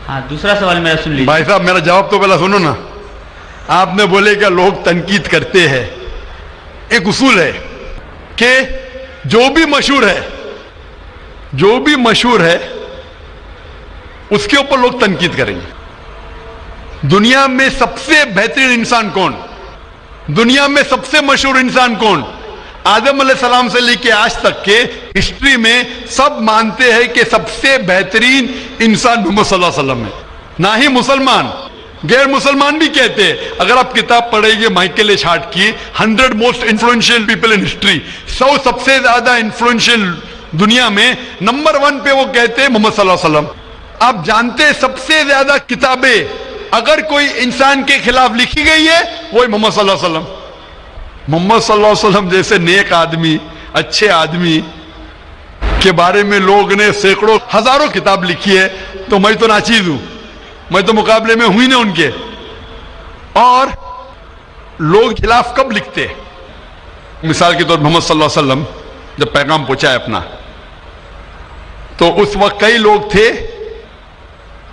ہاں دوسرا سوال میرا سن لیجیے. بھائی صاحب میرا جواب تو پہلا سنو نا. آپ نے بولے کہ لوگ تنقید کرتے ہیں. ایک اصول ہے کہ جو بھی مشہور ہے اس کے اوپر لوگ تنقید کریں گے. دنیا میں سب سے بہترین انسان کون؟ دنیا میں سب سے مشہور انسان کون؟ آدم علیہ السلام سے لے کے آج تک کے ہسٹری میں سب مانتے ہیں کہ سب سے بہترین انسان محمد صلی اللہ علیہ وسلم ہے. نہ ہی مسلمان، غیر مسلمان بھی کہتے ہیں. اگر آپ کتاب پڑھیں گے مائیکل ایچ ہارٹ کی 100 most influential people in history, 100 سب سے زیادہ انفلوئنشل دنیا میں، نمبر 1 پہ وہ کہتے ہیں محمد صلی اللہ علیہ وسلم. آپ جانتے ہیں سب سے زیادہ کتابیں اگر کوئی انسان کے خلاف لکھی گئی ہے وہی محمد صلی اللہ علیہ وسلم. محمد صلی اللہ علیہ وسلم جیسے نیک آدمی، اچھے آدمی کے بارے میں لوگ نے سینکڑوں ہزاروں کتاب لکھی ہے. تو میں تو ناچیز ہوں، میں تو مقابلے میں ہوئی نا ان کے. اور لوگ خلاف کب لکھتے؟ مثال کے طور محمد صلی اللہ علیہ وسلم جب پیغام پہنچا ہے اپنا، تو اس وقت کئی لوگ تھے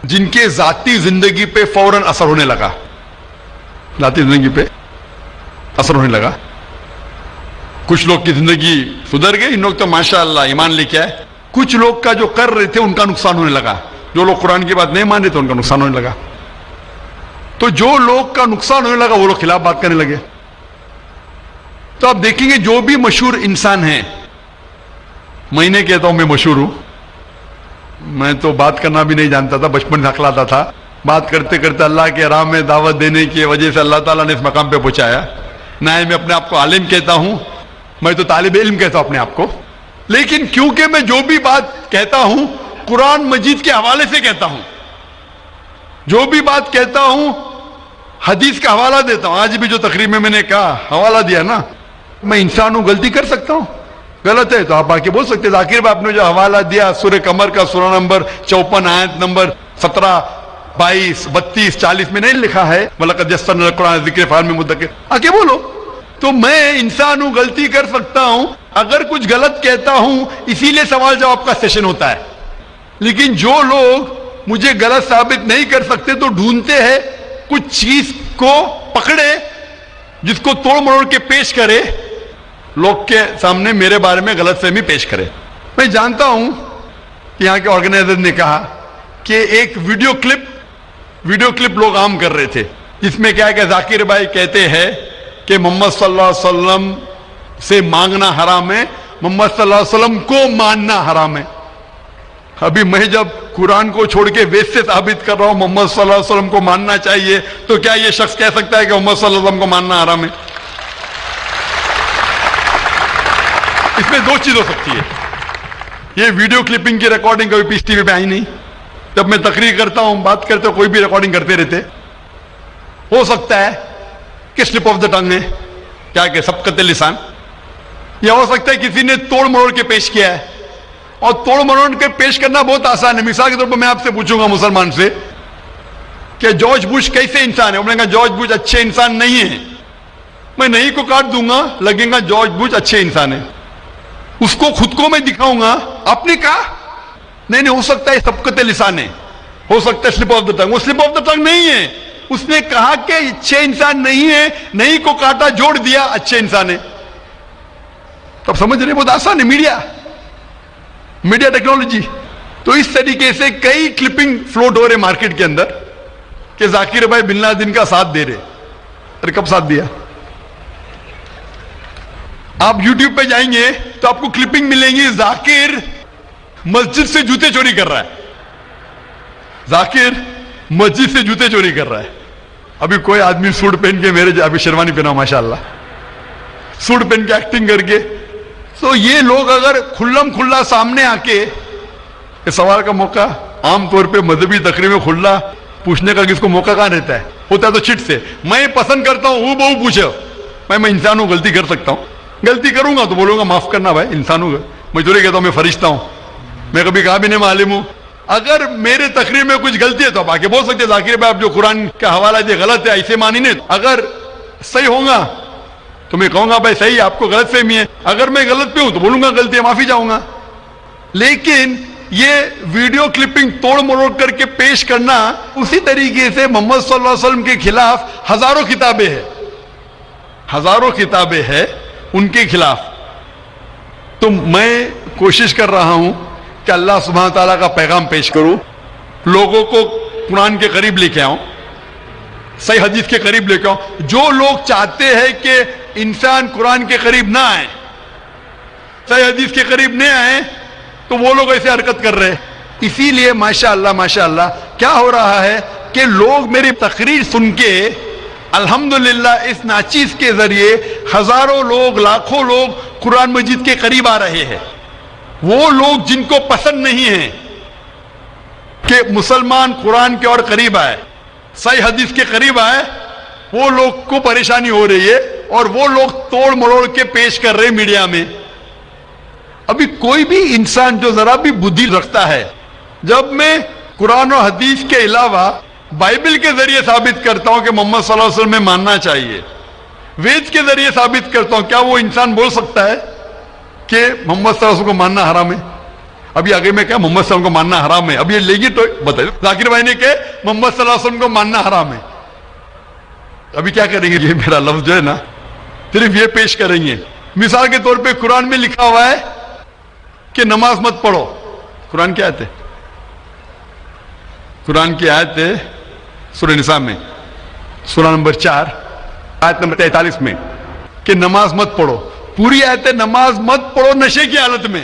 جن کے ذاتی زندگی پہ فوراً اثر ہونے لگا. ذاتی زندگی پہ اثر ہونے لگا. کچھ لوگ کی زندگی سدھر گئی، ان لوگ تو ماشاءاللہ ایمان لے کے آئے. کچھ لوگ کا جو کر رہے تھے ان کا نقصان ہونے لگا. جو لوگ قرآن کی بات نہیں مان رہے تھے ان کا نقصان ہونے لگا. تو جو لوگ کا نقصان ہونے لگا وہ لوگ خلاف بات کرنے لگے. تو آپ دیکھیں گے جو بھی مشہور انسان ہیں، میں نہیں کہتا ہوں میں مشہور ہوں، میں تو بات کرنا بھی نہیں جانتا تھا، بچپن سے عقل آتا تھا. بات کرتے کرتے اللہ کے راہ میں دعوت دینے کی وجہ سے اللہ تعالیٰ نے اس مقام پہ پہنچایا. نہ میں اپنے آپ کو عالم کہتا ہوں, میں تو طالب علم کہتا ہوں اپنے آپ کو, لیکن کیونکہ میں جو بھی بات کہتا ہوں قرآن مجید کے حوالے سے کہتا ہوں, جو بھی بات کہتا ہوں حدیث کا حوالہ دیتا ہوں. آج بھی جو تقریر میں نے کہا حوالہ دیا نا, میں انسان ہوں, غلطی کر سکتا ہوں, غلط ہے تو آپ آ کے بول سکتے. ذاکر بھائی آپ نے جو حوالہ دیا سورہ قمر کا سورہ نمبر 54 آیت نمبر 17 22 32 40 میں نہیں لکھا ہے وَلَقَدْ يَسَّرْنَا الْقُرْآنَ لِلذِّكْرِ فَهَلْ مِن مُدَّكِرٍ, آ کے بولو. تو میں انسان ہوں, غلطی کر سکتا ہوں, اگر کچھ غلط کہتا ہوں اسی لیے سوال جواب کا سیشن ہوتا ہے. لیکن جو لوگ مجھے غلط ثابت نہیں کر سکتے تو ڈھونڈتے ہیں کچھ چیز کو پکڑے جس کو توڑ مروڑ کے پیش کرے, لوگ کے سامنے میرے بارے میں غلط فہمی پیش کرے. میں جانتا ہوں کہ یہاں کے آرگنائزر نے کہا کہ ایک ویڈیو کلپ لوگ عام کر رہے تھے جس میں کیا ہے کہ ذاکر بھائی کہتے ہیں کہ محمد صلی اللہ علیہ وسلم سے مانگنا حرام ہے, محمد صلی اللہ علیہ وسلم کو ماننا حرام ہے. ابھی میں جب قرآن کو چھوڑ کے ویسے سے ثابت کر رہا ہوں محمد صلی اللہ علیہ وسلم کو ماننا چاہیے, تو کیا یہ شخص کہہ سکتا ہے کہ محمد صلی اللہ علیہ وسلم کو ماننا حرام ہے؟ اس میں دو چیز ہو سکتی ہے. یہ ویڈیو کلپنگ کی ریکارڈنگ کبھی پیس ٹی وی پہ آئی نہیں. جب میں تقریر کرتا ہوں, بات کرتے ہوں, کوئی بھی ریکارڈنگ کرتے رہتے, ہو سکتا ہے کہ سلپ آف دا ٹنگ ہے, کیا کہ سبقت لسان, یا ہو سکتا ہے کسی نے توڑ مروڑ کے پیش کیا ہے. اور توڑ مروڑ کے پیش کرنا بہت آسان ہے. مثال کے طور پر میں آپ سے پوچھوں گا مسلمان سے کہ جارج بش کیسے انسان ہے, انہوں نے کہا جارج بش اچھے انسان نہیں ہے. میں نہیں کو کاٹ دوں گا, لگے گا جارج بش اچھے انسان ہے. اس کو خود کو میں دکھاؤں گا, آپ نے کہا نہیں ہو سکتا ہے سبقت لسان ہے, ہو سکتا ہے سلپ آف دا ٹنگ. وہ سلپ آف دا ٹنگ نہیں ہے, اس نے کہا کہ اچھے انسان نہیں ہے, نہیں کو کاٹا جوڑ دیا اچھے انسان ہے. تب سمجھ رہے, بہت آسان ہے. Media technology. تو اس طریقے سے کئی کلپنگ فلوٹ ہو رہے مارکیٹ کے اندر کہ ذاکر بھائی بن لادن کا ساتھ دے رہے. ارے کب ساتھ دیا؟ آپ یوٹیوب پہ جائیں گے تو آپ کو کلپنگ ملیں گی, ذاکر مسجد سے جوتے چوری کر رہا ہے, ذاکر مسجد سے جوتے چوری کر رہا ہے. ابھی کوئی آدمی سوٹ پہن کے, میرے ابھی شیروانی پہنا ماشاءاللہ, سوٹ پہن کے ایکٹنگ کر کے, تو یہ لوگ اگر کھلم کھلا سامنے آ کے, اس سوال کا موقع عام طور پہ مذہبی تقریر میں کھلا پوچھنے کا کس کو موقع کہاں رہتا ہے, ہوتا ہے تو چٹ سے. میں پسند کرتا ہوں وہ بہو پوچھو, میں انسان ہوں, غلطی کر سکتا ہوں, غلطی کروں گا تو بولوں گا معاف کرنا بھائی, انسان ہوں. میں جو کہتا ہوں میں فرشتہ ہوں, میں کبھی کہا بھی نہیں معلوم ہوں. اگر میرے تقریر میں کچھ غلطی ہے تو آپ آ کے بول سکتے ذاکر بھائی آپ جو قرآن کا حوالہ دیا غلط ہے, ایسے مانی نہیں. اگر صحیح ہوگا تو میں کہوں گا بھائی صحیح ہے, آپ کو غلط فہمی ہے. اگر میں غلط پہ ہوں تو بولوں گا غلطی ہے, معافی چاہوں گا. لیکن یہ ویڈیو کلپنگ توڑ مروڑ کر کے پیش کرنا, اسی طریقے سے محمد صلی اللہ علیہ وسلم کے خلاف ہزاروں کتابیں ہیں ان کے خلاف. تو میں کوشش کر رہا ہوں کہ اللہ سبحانہ تعالیٰ کا پیغام پیش کروں, لوگوں کو قرآن کے قریب لے کے آؤں, صحیح حدیث کے قریب لے کے آؤں. جو لوگ چاہتے ہیں کہ انسان قرآن کے قریب نہ آئے, صحیح حدیث کے قریب نہ آئے, تو وہ لوگ ایسے حرکت کر رہے ہیں. اسی لیے ماشاءاللہ کیا ہو رہا ہے کہ لوگ میری تقریر سن کے الحمدللہ اس ناچیز کے ذریعے ہزاروں لوگ, لاکھوں لوگ قرآن مجید کے قریب آ رہے ہیں. وہ لوگ جن کو پسند نہیں ہے کہ مسلمان قرآن کے اور قریب آئے, صحیح حدیث کے قریب آئے, وہ لوگ کو پریشانی ہو رہی ہے, اور وہ لوگ توڑ مروڑ کے پیش کر رہے میڈیا میں. ابھی کوئی بھی انسان جو ذرا بھی بدھی رکھتا ہے, جب میں قرآن و حدیث کے علاوہ بائبل کے ذریعے ثابت کرتا ہوں کہ محمد صلی اللہ علیہ وسلم میں ماننا چاہیے, وید کے ذریعے ثابت کرتا ہوں, کیا وہ انسان بول سکتا ہے کہ محمد صلی اللہ علیہ وسلم کو ماننا حرام ہے؟ ابھی آگے میں کہا محمد صلی اللہ علیہ وسلم کو ماننا حرام ہے, اب یہ لے گی تو بتائیے. ذاکر بھائی نے کہ محمد صلی اللہ علیہ وسلم کو ماننا حرام ہے, ابھی کیا کریں گے؟ یہ میرا لفظ جو ہے نا صرف یہ پیش کریں گے. مثال کے طور پہ قرآن میں لکھا ہوا ہے کہ نماز مت پڑھو. قرآن کی آیت ہے, قرآن کی آیت ہے سورہ نساء میں, سورہ نمبر 4 آیت نمبر 43 میں, کہ نماز مت پڑھو. پوری آیت ہے نماز مت پڑھو نشے کی حالت میں.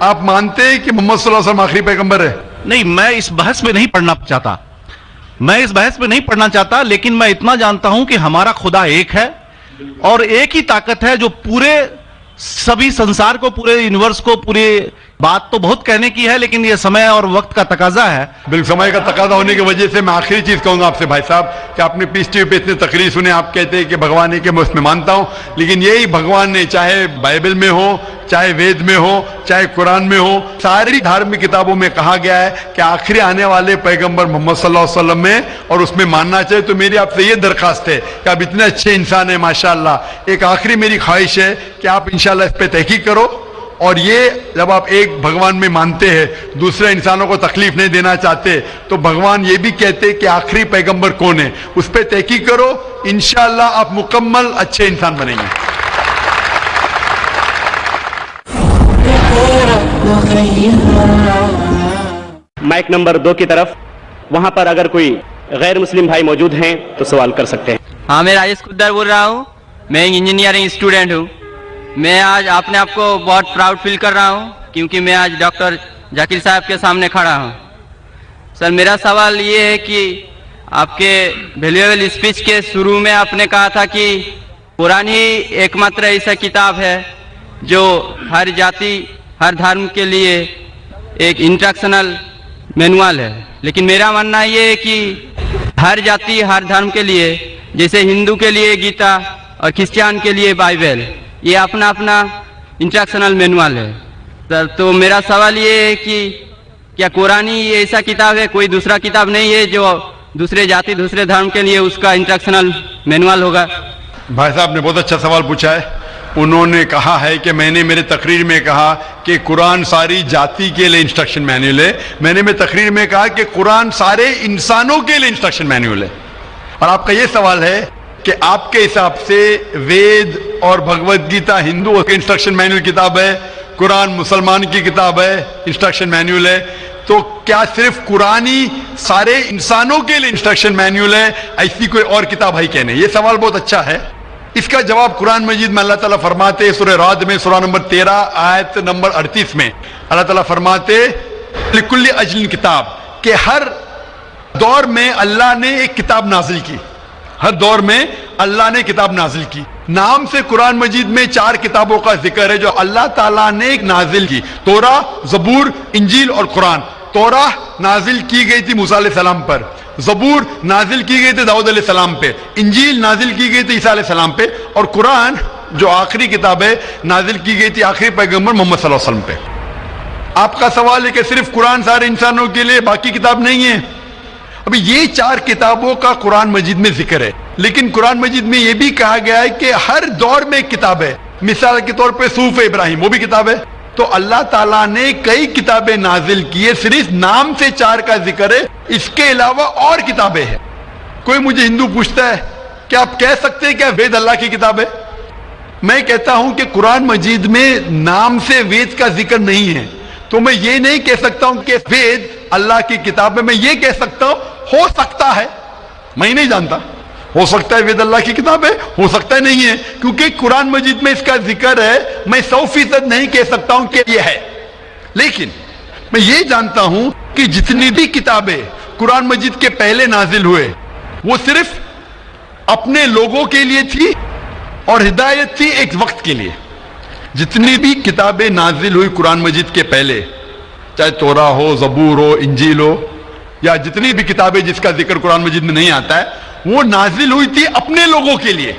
آپ مانتے ہیں کہ محمد صلی اللہ علیہ وسلم آخری پیغمبر ہے؟ نہیں، میں اس بحث میں نہیں پڑھنا چاہتا، لیکن میں اتنا جانتا ہوں کہ ہمارا خدا ایک ہے اور ایک ہی طاقت ہے جو پورے سبھی سنسار کو، پورے یونیورس کو، پورے بات تو بہت کہنے کی ہے لیکن یہ سمے اور وقت کا تقاضا ہے. بالکل سمے کا تقاضا ہونے کی وجہ سے میں آخری چیز کہوں گا آپ سے بھائی صاحب کہ آپ نے پیس ٹی وی پہ اتنے تقریر سنے، آپ کہتے ہیں کہ بھگوان ہے کہ میں اس میں مانتا ہوں، لیکن یہی بھگوان نے چاہے بائبل میں ہو، چاہے وید میں ہو، چاہے قرآن میں ہو، ساری دھارمک کتابوں میں کہا گیا ہے کہ آخری آنے والے پیغمبر محمد صلی اللہ علیہ وسلم میں، اور اس میں ماننا چاہیے. تو میری آپ سے یہ درخواست ہے کہ آپ اتنے اچھے انسان ہیں ماشاءاللہ، ایک آخری میری خواہش ہے کہ آپ انشاءاللہ اس پہ تحقیق کرو، اور یہ جب آپ ایک بھگوان میں مانتے ہیں، دوسرے انسانوں کو تکلیف نہیں دینا چاہتے، تو بھگوان یہ بھی کہتے کہ آخری پیغمبر کون ہے، اس پہ تحقیق کرو، انشاءاللہ آپ مکمل اچھے انسان بنیں گے. مائک نمبر 2 کی طرف، وہاں پر اگر کوئی غیر مسلم بھائی موجود ہیں تو سوال کر سکتے ہیں. ہاں، میں راجیش کدر بول رہا ہوں، میں انجینئرنگ اسٹوڈنٹ ہوں. میں آج اپنے آپ کو بہت پراؤڈ فیل کر رہا ہوں کیونکہ میں آج ڈاکٹر ذاکر صاحب کے سامنے کھڑا ہوں. سر، میرا سوال یہ ہے کہ آپ کے ویلیویبل اسپیچ کے شروع میں آپ نے کہا تھا کہ قرآن ہی ایک ماتر ایسا کتاب ہے جو ہر جاتی، ہر دھرم کے لیے ایک انسٹرکشنل مینوال ہے. لیکن میرا ماننا یہ ہے کہ ہر جاتی، ہر دھرم کے لیے، جیسے ہندو کے لیے گیتا اور کرسچین کے لیے بائبل، یہ اپنا اپنا انسٹرکشنل مینوال ہے. تو میرا سوال یہ ہے کہ کیا قرآن ہی ایسا کتاب ہے، کوئی دوسرا کتاب نہیں ہے جو دوسرے جاتی، دوسرے دھرم کے لیے اس کا انسٹرکشنل مینوال ہوگا؟ بھائی صاحب نے بہت اچھا سوال پوچھا ہے. انہوں نے کہا ہے کہ میں نے میرے تقریر میں کہا کہ قرآن ساری جاتی کے لیے انسٹرکشن مینوئل ہے. میں نے میری تقریر میں کہا کہ قرآن سارے انسانوں کے لیے انسٹرکشن مینوئل ہے. اور آپ کا یہ سوال ہے کہ آپ کے حساب سے وید اور بھگوت گیتا ہندو کی انسٹرکشن مینوئل کتاب ہے، قرآن مسلمان کی کتاب ہے، انسٹرکشن مینوئل ہے، تو کیا صرف قرآن ہی سارے انسانوں کے لیے انسٹرکشن مینوئل ہے، ایسی کوئی اور کتاب ہے کہنے؟ یہ سوال بہت اچھا ہے. اس کا جواب قرآن مجید میں اللہ تعالیٰ فرماتے ہیں، سورہ رعد میں سورہ نمبر 13 آیت نمبر 38 میں اللہ تعالیٰ فرماتے لکل اجل کتاب، کہ ہر دور میں اللہ نے ایک کتاب نازل کی، ہر دور میں اللہ نے کتاب نازل کی. نام سے قرآن مجید میں 4 کتابوں کا ذکر ہے جو اللہ تعالیٰ نے ایک نازل کی، توراہ، زبور، انجیل اور قرآن. توراہ نازل کی گئی تھی موسیٰ علیہ السلام پر، زبور نازل کی گئی تھی داؤد علیہ السلام پہ، انجیل نازل کی گئی تھی عیسیٰ علیہ السلام پہ، اور قرآن جو آخری کتاب ہے نازل کی گئی تھی آخری پیغمبر محمد صلی اللہ علیہ وسلم پہ. آپ کا سوال ہے کہ صرف قرآن سارے انسانوں کے لیے، باقی کتاب نہیں ہے. ابھی یہ 4 کتابوں کا قرآن مجید میں ذکر ہے، لیکن قرآن مجید میں یہ بھی کہا گیا ہے کہ ہر دور میں ایک کتاب ہے. مثال کے طور پہ صحف ابراہیم وہ بھی کتاب ہے. تو اللہ تعالیٰ نے کئی کتابیں نازل کی ہے، صرف نام سے 4 کا ذکر ہے، اس کے علاوہ اور کتابیں ہیں. کوئی مجھے ہندو پوچھتا ہے کہ آپ کہہ سکتے ہیں کیا وید اللہ کی کتاب ہے؟ میں کہتا ہوں کہ قرآن مجید میں نام سے وید کا ذکر نہیں ہے، تو میں یہ نہیں کہہ سکتا ہوں کہ وید اللہ کی کتاب ہے. میں یہ کہہ سکتا ہوں ہو سکتا ہے، میں نہیں جانتا، ہو سکتا ہے وید اللہ کی کتاب ہے، ہو سکتا ہے نہیں ہے، کیونکہ قرآن مجید میں اس کا ذکر ہے. میں 100% نہیں کہہ سکتا ہوں کہ یہ ہے، لیکن میں یہ جانتا ہوں کہ جتنی بھی کتابیں قرآن مجید کے پہلے نازل ہوئے وہ صرف اپنے لوگوں کے لیے تھی اور ہدایت تھی ایک وقت کے لیے. جتنی بھی کتابیں نازل ہوئی قرآن مجید کے پہلے، چاہے توراہ ہو، زبور ہو، انجیل ہو، یا جتنی بھی کتابیں جس کا ذکر قرآن مجید میں نہیں آتا ہے، وہ نازل ہوئی تھی اپنے لوگوں کے لیے.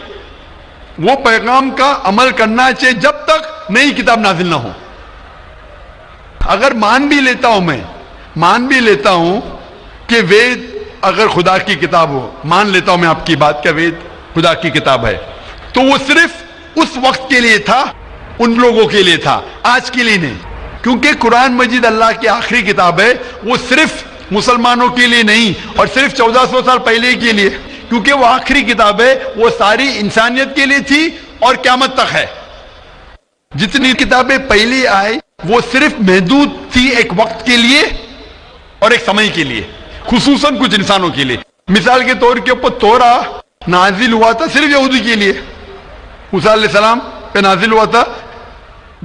وہ پیغام کا عمل کرنا چاہیے جب تک نئی کتاب نازل نہ ہو. اگر مان بھی لیتا ہوں کہ وید اگر خدا کی کتاب ہو، مان لیتا ہوں میں آپ کی بات کہ وید خدا کی کتاب ہے، تو وہ صرف اس وقت کے لیے تھا، ان لوگوں کے لیے تھا، آج کے لیے نہیں. کیونکہ قرآن مجید اللہ کی آخری کتاب ہے، وہ صرف مسلمانوں کے لیے نہیں اور صرف 1400 سال پہلے کے لیے، کیونکہ وہ آخری کتاب ہے، وہ ساری انسانیت کے لیے تھی اور قیامت تک ہے. جتنی کتابیں پہلے آئی وہ صرف محدود تھی ایک وقت کے لیے اور ایک سمے کے لیے، خصوصاً کچھ انسانوں کے لیے. مثال کے طور کے اوپر توراہ نازل ہوا تھا صرف یہودی کے لیے، موسیٰ علیہ السلام پہ نازل ہوا تھا